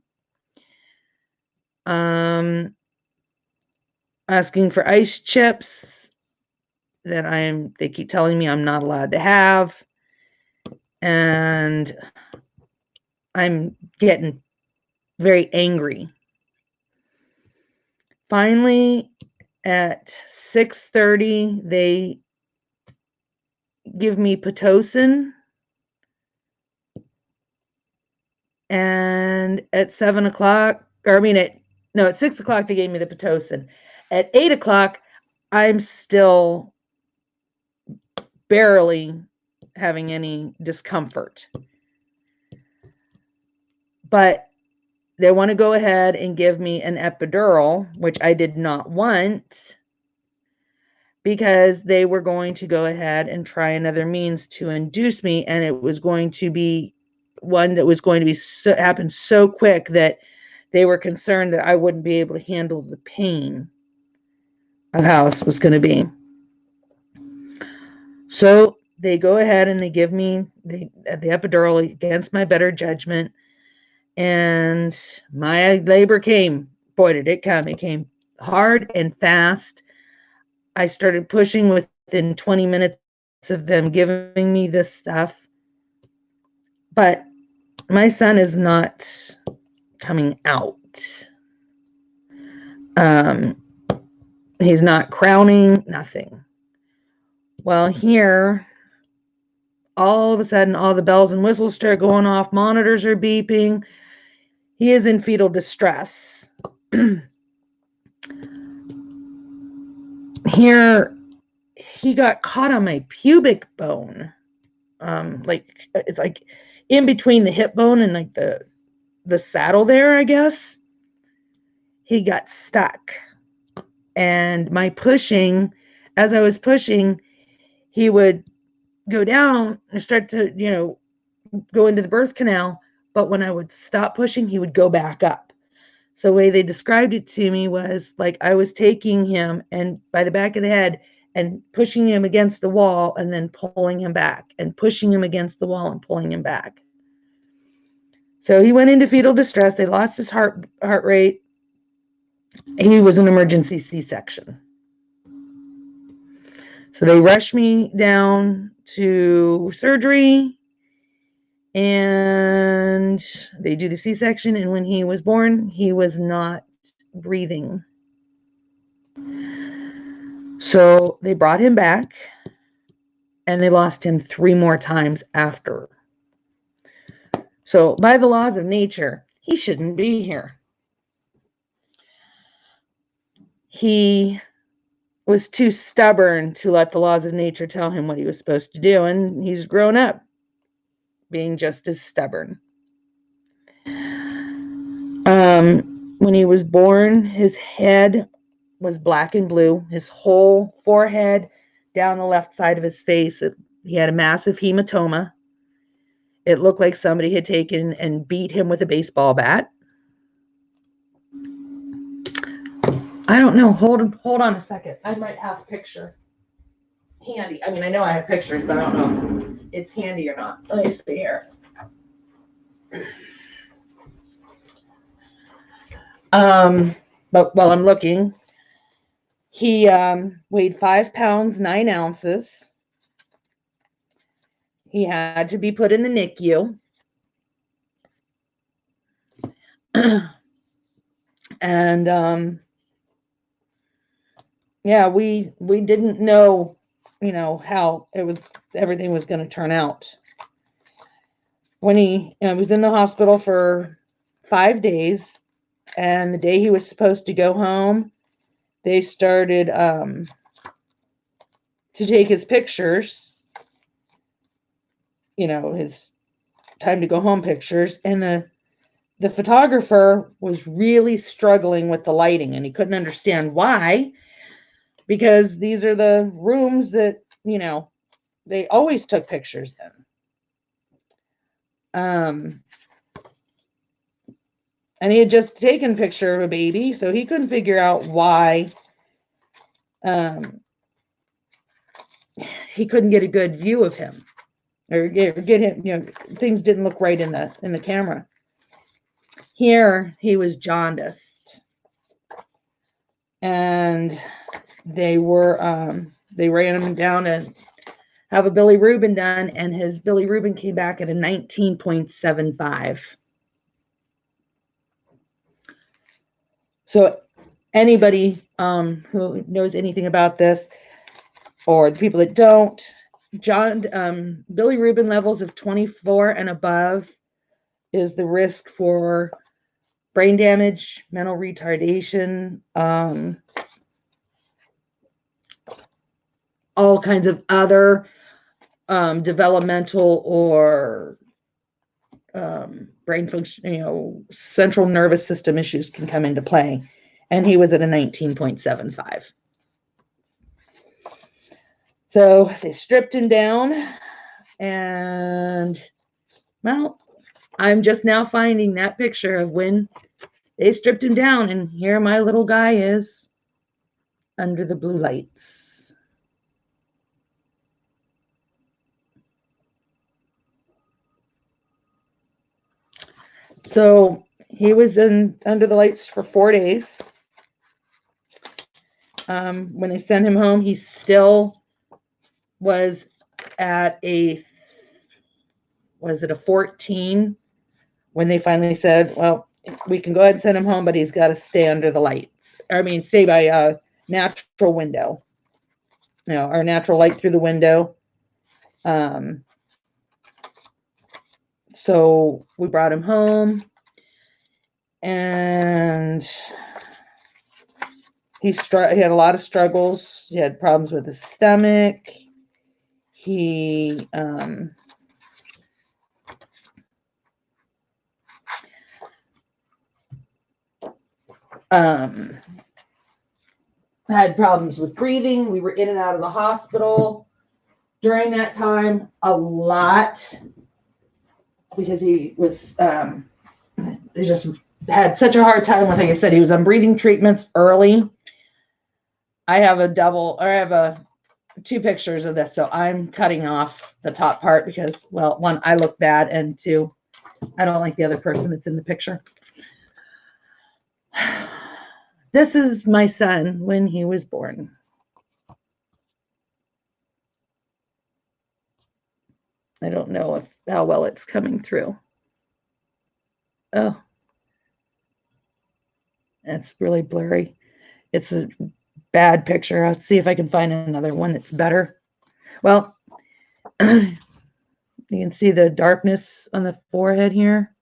Asking for ice chips that they keep telling me I'm not allowed to have. And I'm getting very angry. Finally, at 6:30, they give me Pitocin. And at 7 o'clock, at 6 o'clock, they gave me the Pitocin. At 8 o'clock, I'm still barely having any discomfort. But they want to go ahead and give me an epidural, which I did not want, because they were going to go ahead and try another means to induce me, and it was going to be one that was going to be happen so quick that they were concerned that I wouldn't be able to handle the pain of how it was going to be. So they go ahead and they give me the epidural against my better judgment, and my labor came. Boy, did it come. It came hard and fast. I started pushing within 20 minutes of them giving me this stuff. But my son is not coming out. He's not crowning, nothing. Well, here, all of a sudden, all the bells and whistles start going off. Monitors are beeping. He is in fetal distress. Here, he got caught on my pubic bone. Like it's like in between the hip bone and like the saddle there, I guess. He got stuck. And my pushing, as I was pushing, he would go down and start to, go into the birth canal. But when I would stop pushing, he would go back up. So the way they described it to me was like I was taking him and by the back of the head and pushing him against the wall and then pulling him back and pushing him against the wall and pulling him back. So he went into fetal distress. They lost his heart rate. He was an emergency C-section. So they rushed me down to surgery and they do the C-section. And when he was born, he was not breathing. So they brought him back and they lost him 3 more times after. So by the laws of nature, he shouldn't be here. He was too stubborn to let the laws of nature tell him what he was supposed to do, and he's grown up being just as stubborn. When he was born, his head was black and blue. His whole forehead, down the left side of his face, he had a massive hematoma. It looked like somebody had taken and beat him with a baseball bat. I don't know. Hold on a second. I might have a picture handy. I mean, I know I have pictures, but I don't know if it's handy or not. Let me see here. But while I'm looking, he weighed 5 pounds, 9 ounces. He had to be put in the NICU. And yeah, we didn't know, how everything was going to turn out. When he was in the hospital for 5 days, and the day he was supposed to go home, they started to take his pictures, his time to go home pictures, and the photographer was really struggling with the lighting, and he couldn't understand why, because these are the rooms that, they always took pictures in. And he had just taken a picture of a baby, so he couldn't figure out why he couldn't get a good view of him, or get him. Things didn't look right in the camera. Here he was jaundiced, and they ran him down to have a bilirubin done, and his bilirubin came back at a 19.75. So anybody who knows anything about this, or the people that don't, bilirubin levels of 24 and above is the risk for brain damage, mental retardation, all kinds of other developmental or brain function, central nervous system issues can come into play. And he was at a 19.75. So they stripped him down, and, well, I'm just now finding that picture of when they stripped him down, and here my little guy is under the blue lights. So he was under the lights for 4 days. When they sent him home, he still was at a 14 when they finally said, well, we can go ahead and send him home, but he's got to stay under the lights. Stay by a natural window, or natural light through the window. So we brought him home, and he had a lot of struggles. He had problems with his stomach. He had problems with breathing. We were in and out of the hospital during that time a lot because he was he just had such a hard time with, like I said, he was on breathing treatments early. I have two pictures of this, so I'm cutting off the top part because, well, one, I look bad, and two, I don't like the other person that's in the picture. This is my son when he was born. I don't know how well it's coming through. Oh, that's really blurry. It's a bad picture. Let's see if I can find another one that's better. Well, you can see the darkness on the forehead here.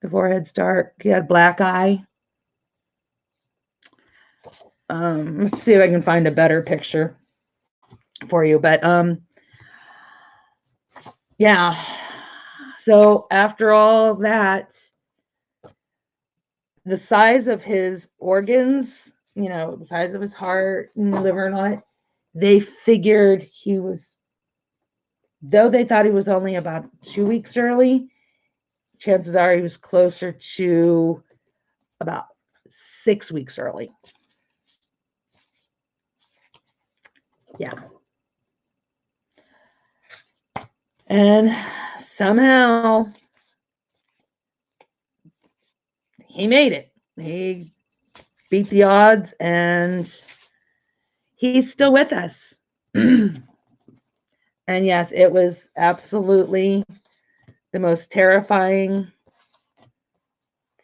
The forehead's dark. He had black eye. Let's see if I can find a better picture for you. But yeah. So after all that, the size of his organs, the size of his heart and liver and all that, they figured he was, though they thought he was only about 2 weeks early, chances are he was closer to about 6 weeks early. Yeah. And somehow he made it. He beat the odds, and he's still with us. And yes, it was absolutely the most terrifying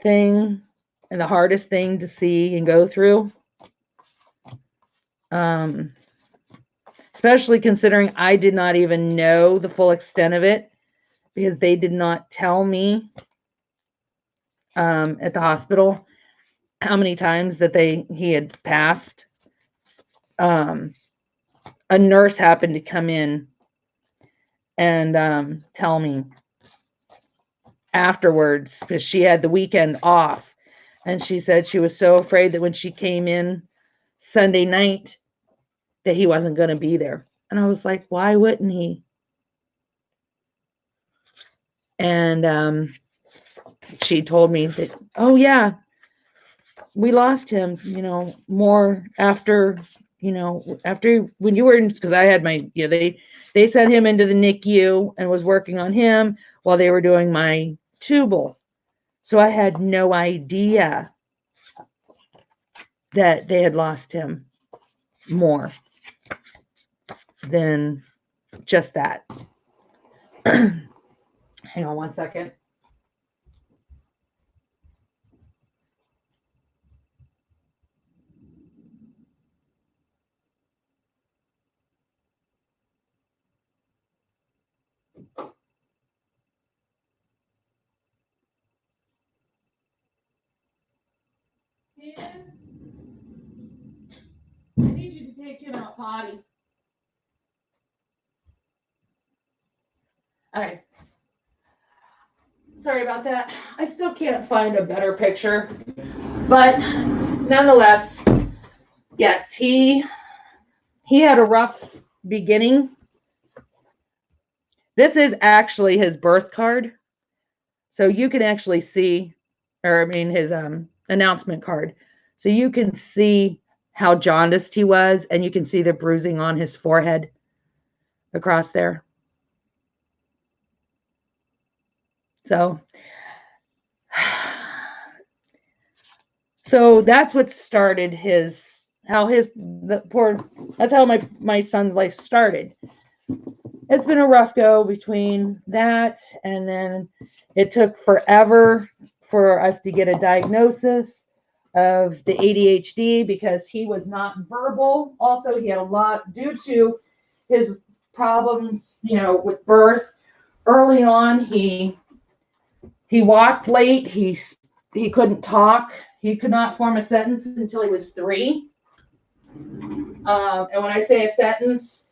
thing and the hardest thing to see and go through. Especially considering I did not even know the full extent of it because they did not tell me at the hospital how many times that he had passed. A nurse happened to come in and tell me afterwards, because she had the weekend off, and she said she was so afraid that when she came in Sunday night that he wasn't going to be there. And I was like, why wouldn't he? And she told me that, oh yeah, we lost him, more after when you were in, because I had my, they sent him into the NICU and was working on him while they were doing my tubal. So I had no idea that they had lost him more than just that. Hang on one second. I need you to take him out potty. Okay. Sorry about that. I still can't find a better picture. But nonetheless, yes, he had a rough beginning. This is actually his birth card. So you can actually see, his announcement card. So you can see how jaundiced he was, and you can see the bruising on his forehead across there. So that's what started that's how my son's life started. It's been a rough go between that, and then it took forever for us to get a diagnosis of the ADHD because he was not verbal. Also, he had a lot due to his problems, with birth. Early on, he walked late. He couldn't talk. He could not form a sentence until he was 3. And when I say a sentence,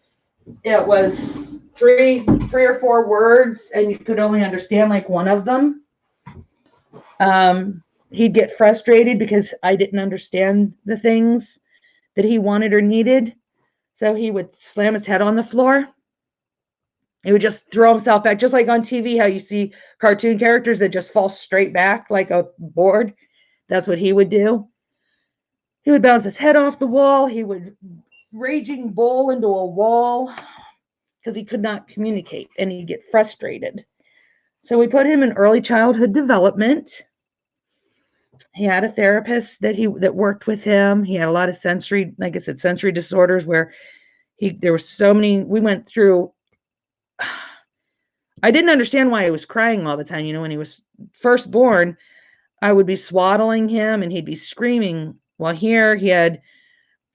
it was three or four words, and you could only understand like one of them. He'd get frustrated because I didn't understand the things that he wanted or needed. So he would slam his head on the floor. He would just throw himself back, just like on TV, how you see cartoon characters that just fall straight back like a board. That's what he would do. He would bounce his head off the wall. He would raging bull into a wall because he could not communicate, and he'd get frustrated. So we put him in early childhood development. He had a therapist that worked with him. He had a lot of sensory, like I said, sensory disorders where there were so many. We went through. I didn't understand why he was crying all the time. When he was first born, I would be swaddling him and he'd be screaming. While here he had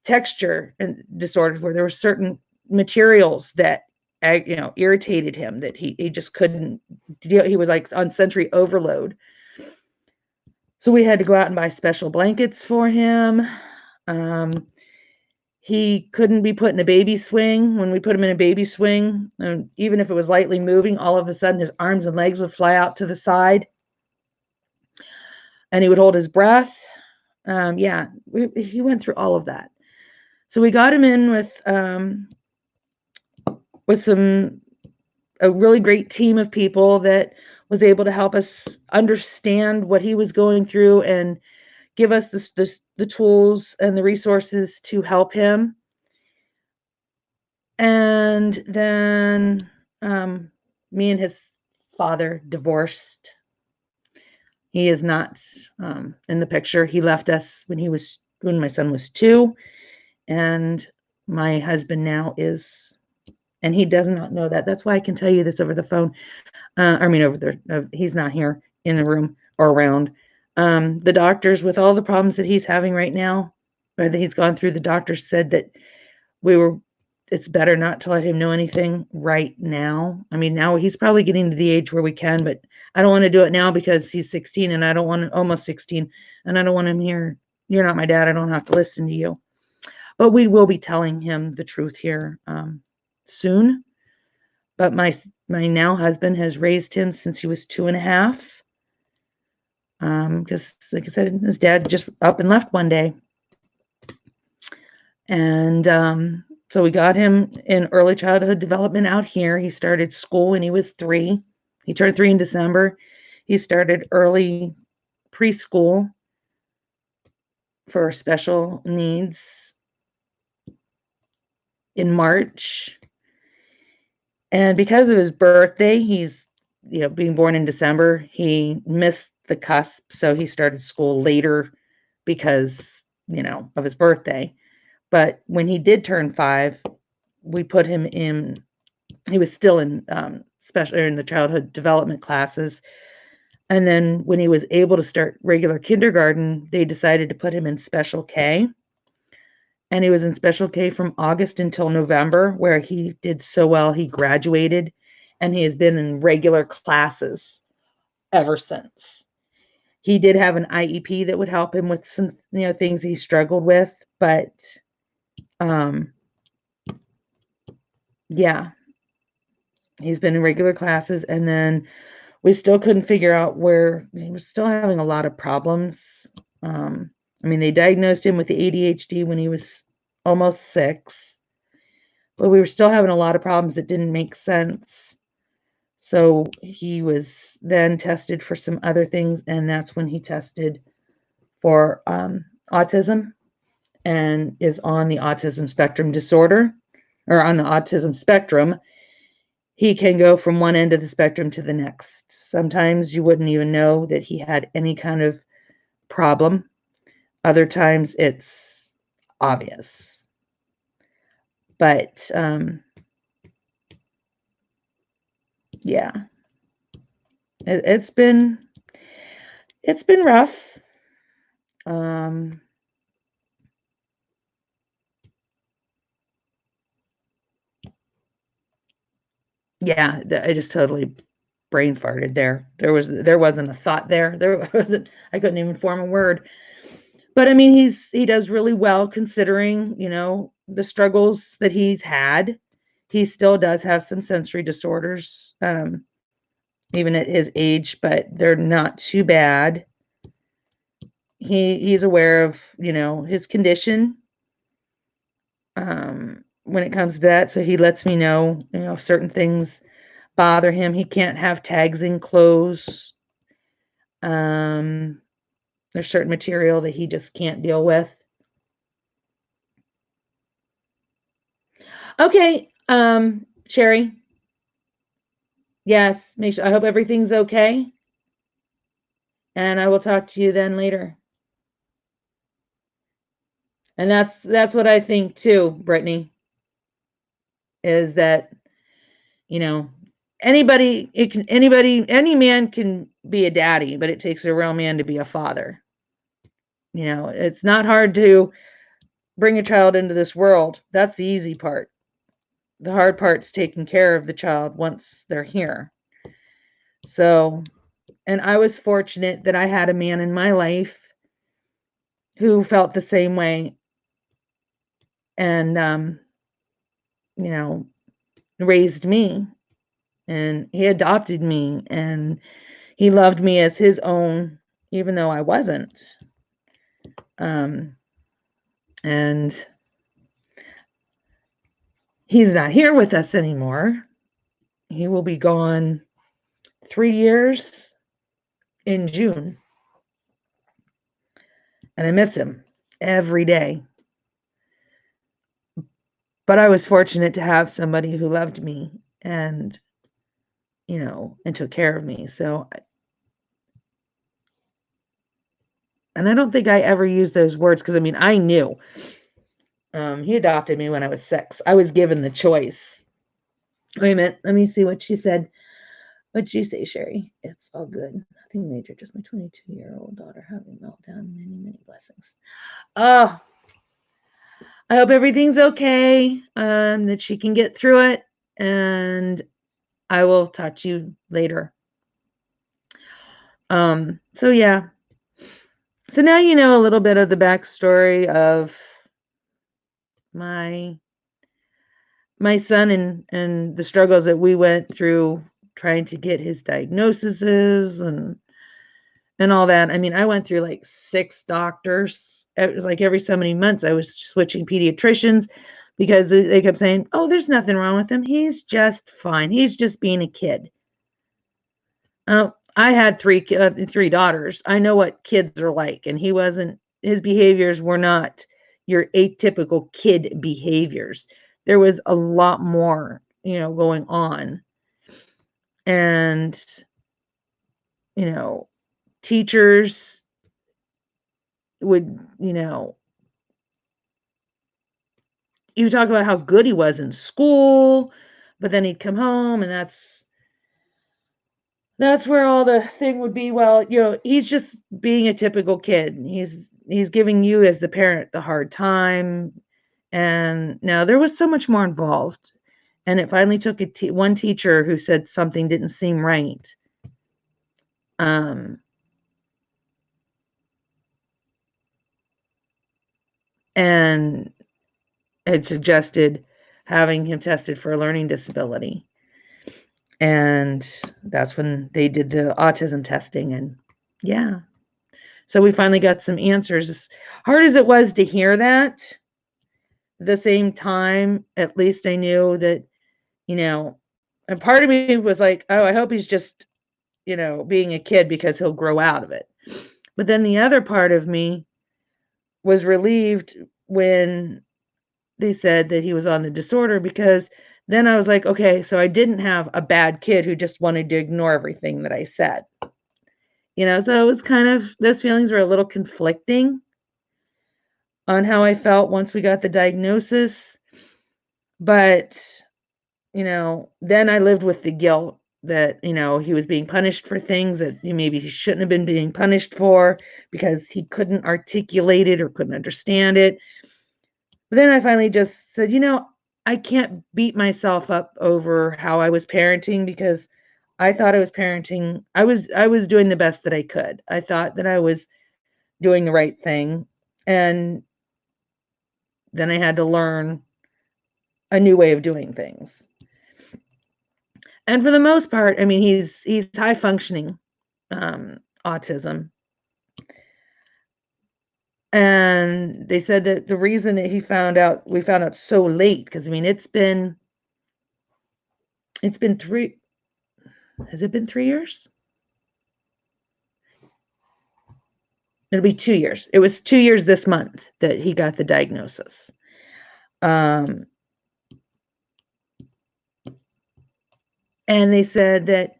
texture and disorders where there were certain materials that irritated him, that he just couldn't deal. He was like on sensory overload. So we had to go out and buy special blankets for him. He couldn't be put in a baby swing. When we put him in a baby swing, and even if it was lightly moving, all of a sudden his arms and legs would fly out to the side. And he would hold his breath. He went through all of that. So we got him in with a really great team of people that was able to help us understand what he was going through and give us the tools and the resources to help him. And then me and his father divorced. He is not in the picture. He left us when my son was 2, and my husband now is, and he does not know that. That's why I can tell you this over the phone. Over there. He's not here in the room or around. The doctors, with all the problems that he's having right now, or that he's gone through, the doctors said that it's better not to let him know anything right now. Now he's probably getting to the age where we can, but I don't want to do it now because he's 16 and almost 16, and I don't want him here. You're not my dad. I don't have to listen to you. But we will be telling him the truth here soon. But my now husband has raised him since he was 2.5. Because, like I said, his dad just up and left one day. And so we got him in early childhood development out here. He started school when he was 3. He turned 3 in December. He started early preschool for special needs in March. And because of his birthday, he's, being born in December, he missed the cusp. So he started school later because, of his birthday. But when he did turn 5, we put him in, he was still in in the childhood development classes. And then when he was able to start regular kindergarten, they decided to put him in Special K. And he was in Special K from August until November, where he did so well. He graduated, and he has been in regular classes ever since. He did have an IEP that would help him with some, things he struggled with, but he's been in regular classes. And then we still couldn't figure out where he was still having a lot of problems. They diagnosed him with the ADHD when he was almost 6, but we were still having a lot of problems that didn't make sense. So he was then tested for some other things, and that's when he tested for autism, and is on the autism spectrum disorder, or on the autism spectrum. He can go from one end of the spectrum to the next. Sometimes you wouldn't even know that he had any kind of problem. Other times it's obvious. But it's been rough. I just totally brain farted there. There wasn't a thought there. I couldn't even form a word. But I mean, he does really well considering, the struggles that he's had. He still does have some sensory disorders, even at his age, but they're not too bad. He's aware of, his condition, when it comes to that. So he lets me know, if certain things bother him. He can't have tags in clothes. There's certain material that he just can't deal with. Okay, Sherry. Yes, make sure. I hope everything's okay. And I will talk to you then later. And that's what I think too, Brittany, is that, any man can be a daddy, but it takes a real man to be a father. It's not hard to bring a child into this world. That's the easy part. The hard part's taking care of the child once they're here. So, and I was fortunate that I had a man in my life who felt the same way and, raised me, and he adopted me, and he loved me as his own, even though I wasn't. And he's not here with us anymore. He will be gone 3 years in June. And I miss him every day. But I was fortunate to have somebody who loved me and, and took care of me. So, and I don't think I ever used those words because, I knew. He adopted me when I was 6. I was given the choice. Wait a minute. Let me see what she said. What'd you say, Sherry? It's all good. Nothing major. Just my 22-year-old daughter having a meltdown. Many, many blessings. Oh, I hope everything's okay. That she can get through it. And I will talk to you later. So yeah. So now you know a little bit of the backstory of my son and the struggles that we went through trying to get his diagnoses and all that. I went through like 6 doctors. It was like every so many months I was switching pediatricians because they kept saying, "Oh, there's nothing wrong with him. He's just fine. He's just being a kid." I had 3 daughters. I know what kids are like, and his behaviors were not your atypical kid behaviors. There was a lot more, going on. And, teachers would, you talk about how good he was in school, but then he'd come home and that's where all the thing would be. Well, he's just being a typical kid. He's giving you as the parent the hard time. And now there was so much more involved. And it finally took one teacher who said something didn't seem right. And had suggested having him tested for a learning disability. And that's when they did the autism testing. And yeah, so we finally got some answers. As hard as it was to hear that, at the same time, at least I knew that, and part of me was like, oh, I hope he's just, being a kid because he'll grow out of it. But then the other part of me was relieved when they said that he was on the disorder, because then I was like, okay, so I didn't have a bad kid who just wanted to ignore everything that I said. So it was kind of, those feelings were a little conflicting on how I felt once we got the diagnosis. But, then I lived with the guilt that, he was being punished for things that maybe he shouldn't have been being punished for because he couldn't articulate it or couldn't understand it. But then I finally just said, I can't beat myself up over how I was parenting, because I thought I was parenting. I was doing the best that I could. I thought that I was doing the right thing. And then I had to learn a new way of doing things. And for the most part, I mean, he's high functioning autism. And they said that the reason that we found out so late, because I mean, it's been 3, has it been 3 years? It'll be 2 years. It was 2 years this month that he got the diagnosis. And they said that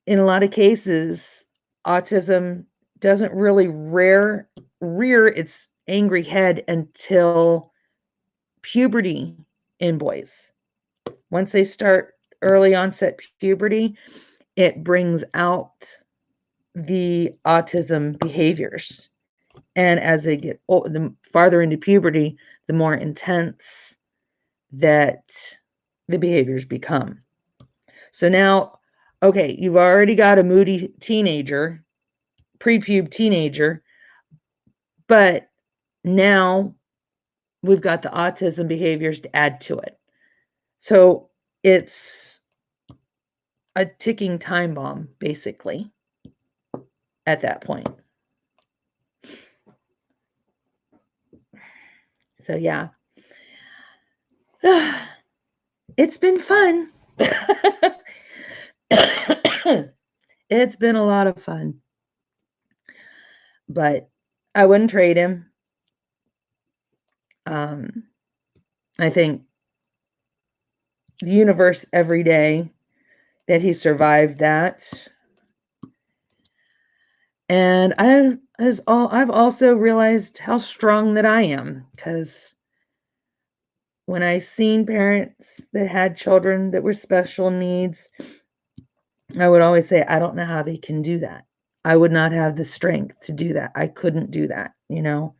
in a lot of cases, autism doesn't really rear its angry head until puberty in boys. Once they start early onset puberty, it brings out the autism behaviors. And as they get old, the farther into puberty, the more intense that the behaviors become. So now, okay, you've already got a moody teenager, pre-pube teenager, but now we've got the autism behaviors to add to it. So it's a ticking time bomb, basically, at that point. So yeah, it's been fun. It's been a lot of fun, but I wouldn't trade him. I think the universe every day that he survived that. And I've also realized how strong that I am, because when I seen parents that had children that were special needs, I would always say, I don't know how they can do that. I would not have the strength to do that. I couldn't do that, you know.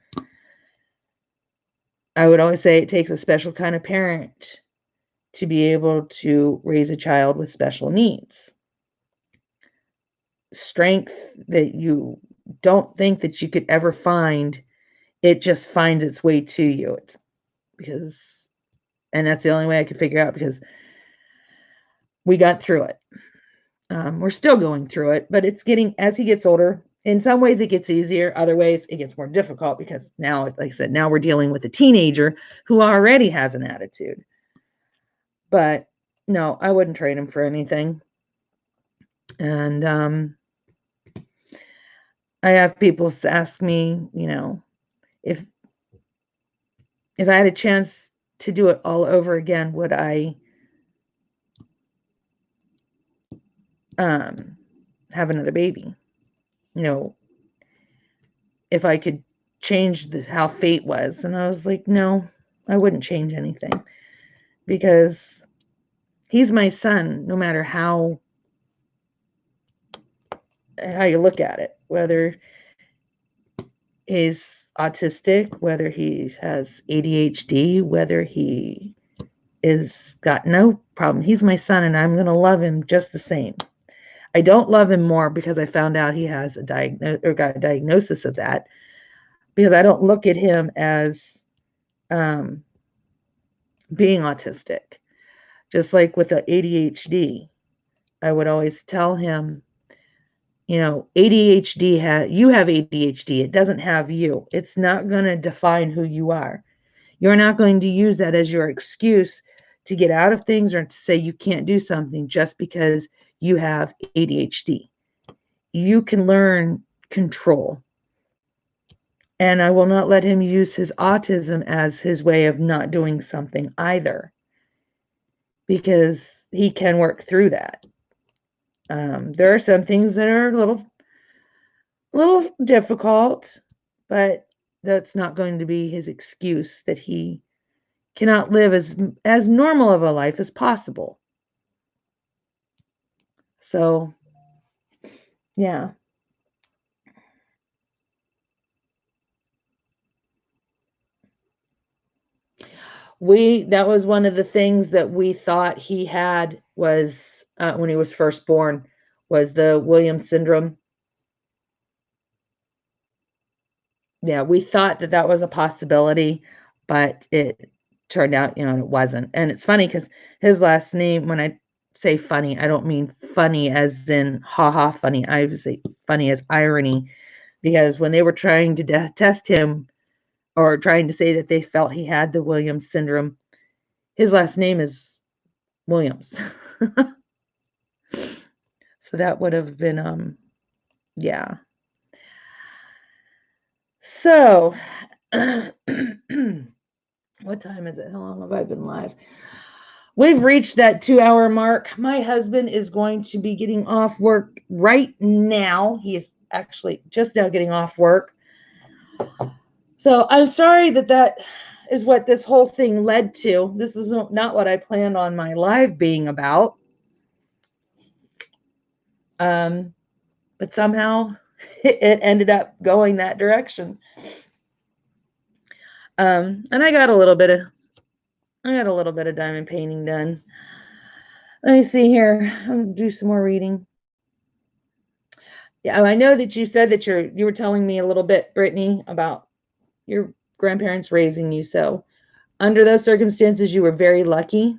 I would always say it takes a special kind of parent to be able to raise a child with special needs. Strength that you don't think that you could ever find, it just finds its way to you. And that's the only way I could figure out, because we got through it. We're still going through it, but it's getting, as he gets older, in some ways it gets easier, other ways it gets more difficult, because now, like I said, now we're dealing with a teenager who already has an attitude. But no, I wouldn't trade him for anything. And I have people ask me, you know, if I had a chance to do it all over again, would I have another baby? You know, if I could change how fate was. And I was like, no, I wouldn't change anything, because he's my son, no matter how you look at it, whether he's autistic, whether he has ADHD, whether he is got no problem. He's my son, and I'm going to love him just the same. I don't love him more because I found out he has got a diagnosis of that, because I don't look at him as being autistic. Just like with the ADHD, I would always tell him, you know, you have ADHD. It doesn't have you. It's not going to define who you are. You're not going to use that as your excuse to get out of things or to say you can't do something just because you have ADHD. You can learn control. And I will not let him use his autism as his way of not doing something either, because he can work through that. There are some things that are a little difficult, but that's not going to be his excuse that he cannot live as normal of a life as possible. So, yeah. That was one of the things that we thought he had, was when he was first born, was the Williams syndrome. Yeah, we thought that that was a possibility, but it turned out, it wasn't. And it's funny because his last name, when I say funny, I don't mean funny as in ha ha funny. I say funny as irony, because when they were trying to test him or trying to say that they felt he had the Williams syndrome, his last name is Williams. So that would have been, yeah. So, what time is it? How long have I been live? We've reached that 2-hour mark. My husband is going to be getting off work right now. He is actually just now getting off work. So I'm sorry that is what this whole thing led to. This is not what I planned on my live being about. But somehow it ended up going that direction. And I got a little bit of diamond painting done. Let me see here. I'm gonna do some more reading. Yeah, I know that you said that you were telling me a little bit, Brittany, about your grandparents raising you. So under those circumstances, you were very lucky.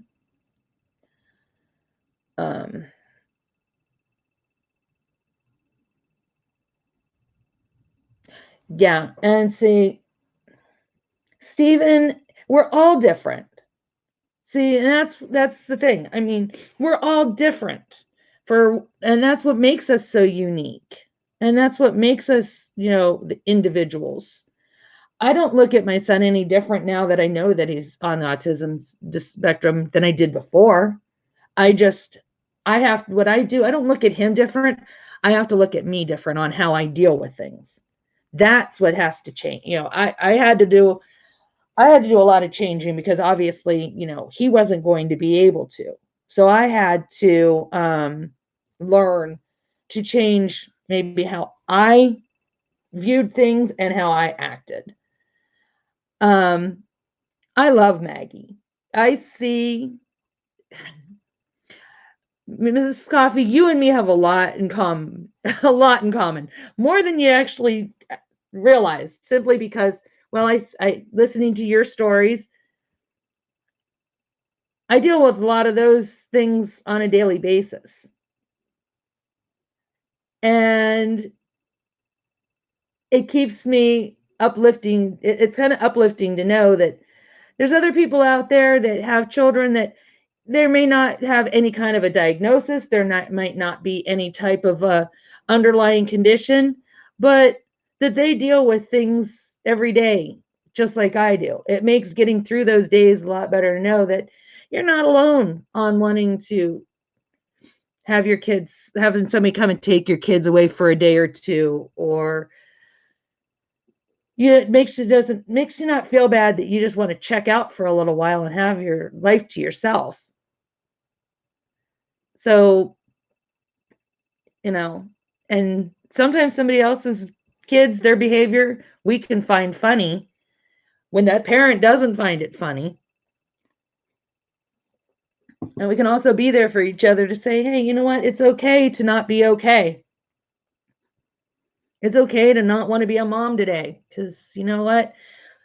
Yeah, and see, Stephen, we're all different. See, and that's the thing. I mean, we're all different and that's what makes us so unique. And that's what makes us, the individuals. I don't look at my son any different now that I know that he's on the autism spectrum than I did before. What I do, I don't look at him different. I have to look at me different on how I deal with things. That's what has to change. I had to do a lot of changing because obviously, he wasn't going to be able to. So I had to learn to change maybe how I viewed things and how I acted. I love Maggie. I see Mrs. Coffee, you and me have a lot in common, more than you actually realize, simply because, well, I listening to your stories, I deal with a lot of those things on a daily basis. And it keeps me uplifting. It's kind of uplifting to know that there's other people out there that have children that there may not have any kind of a diagnosis. Might not be any type of a underlying condition, but that they deal with things every day, just like I do. It makes getting through those days a lot better to know that you're not alone on wanting to having somebody come and take your kids away for a day or two, or it makes you not feel bad that you just want to check out for a little while and have your life to yourself. So, and sometimes somebody else's kids, their behavior, we can find funny when that parent doesn't find it funny. And we can also be there for each other to say, hey, you know what? It's okay to not be okay. It's okay to not want to be a mom today, because you know what?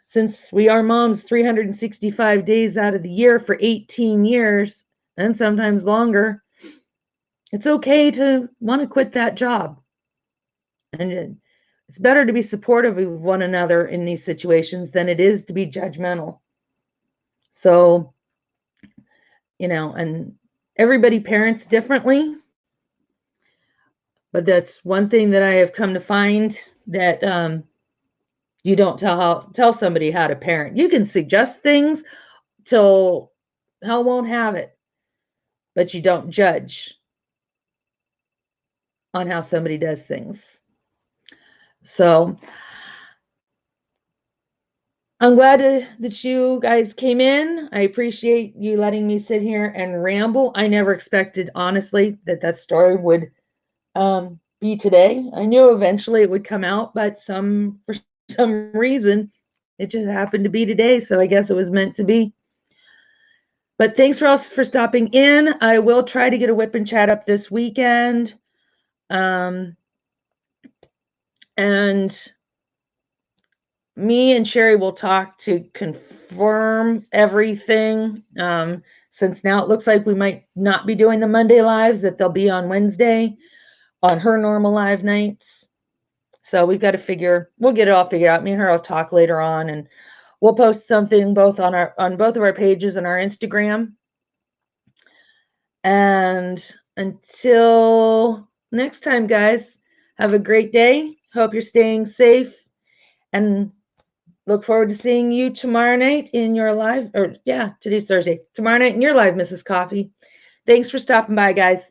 Since we are moms 365 days out of the year for 18 years, and sometimes longer, it's okay to want to quit that job. And it's better to be supportive of one another in these situations than it is to be judgmental. So, and everybody parents differently. But that's one thing that I have come to find, that you don't tell somebody how to parent. You can suggest things till hell won't have it, but you don't judge on how somebody does things. So I'm glad that you guys came in. I appreciate you letting me sit here and ramble. I never expected, honestly, that story would be today. I knew eventually it would come out, but for some reason, it just happened to be today. So I guess it was meant to be. But thanks for stopping in. I will try to get a whip and chat up this weekend. And me and Sherry will talk to confirm everything. Since now it looks like we might not be doing the Monday lives, that they'll be on Wednesday on her normal live nights. So we've got to we'll get it all figured out. Me and her will talk later on, and we'll post something both on both of our pages and our Instagram. And until next time, guys, have a great day. Hope you're staying safe, and look forward to seeing you tomorrow night in your live, or yeah, today's Thursday. Tomorrow night in your live, Mrs. Coffee. Thanks for stopping by, guys.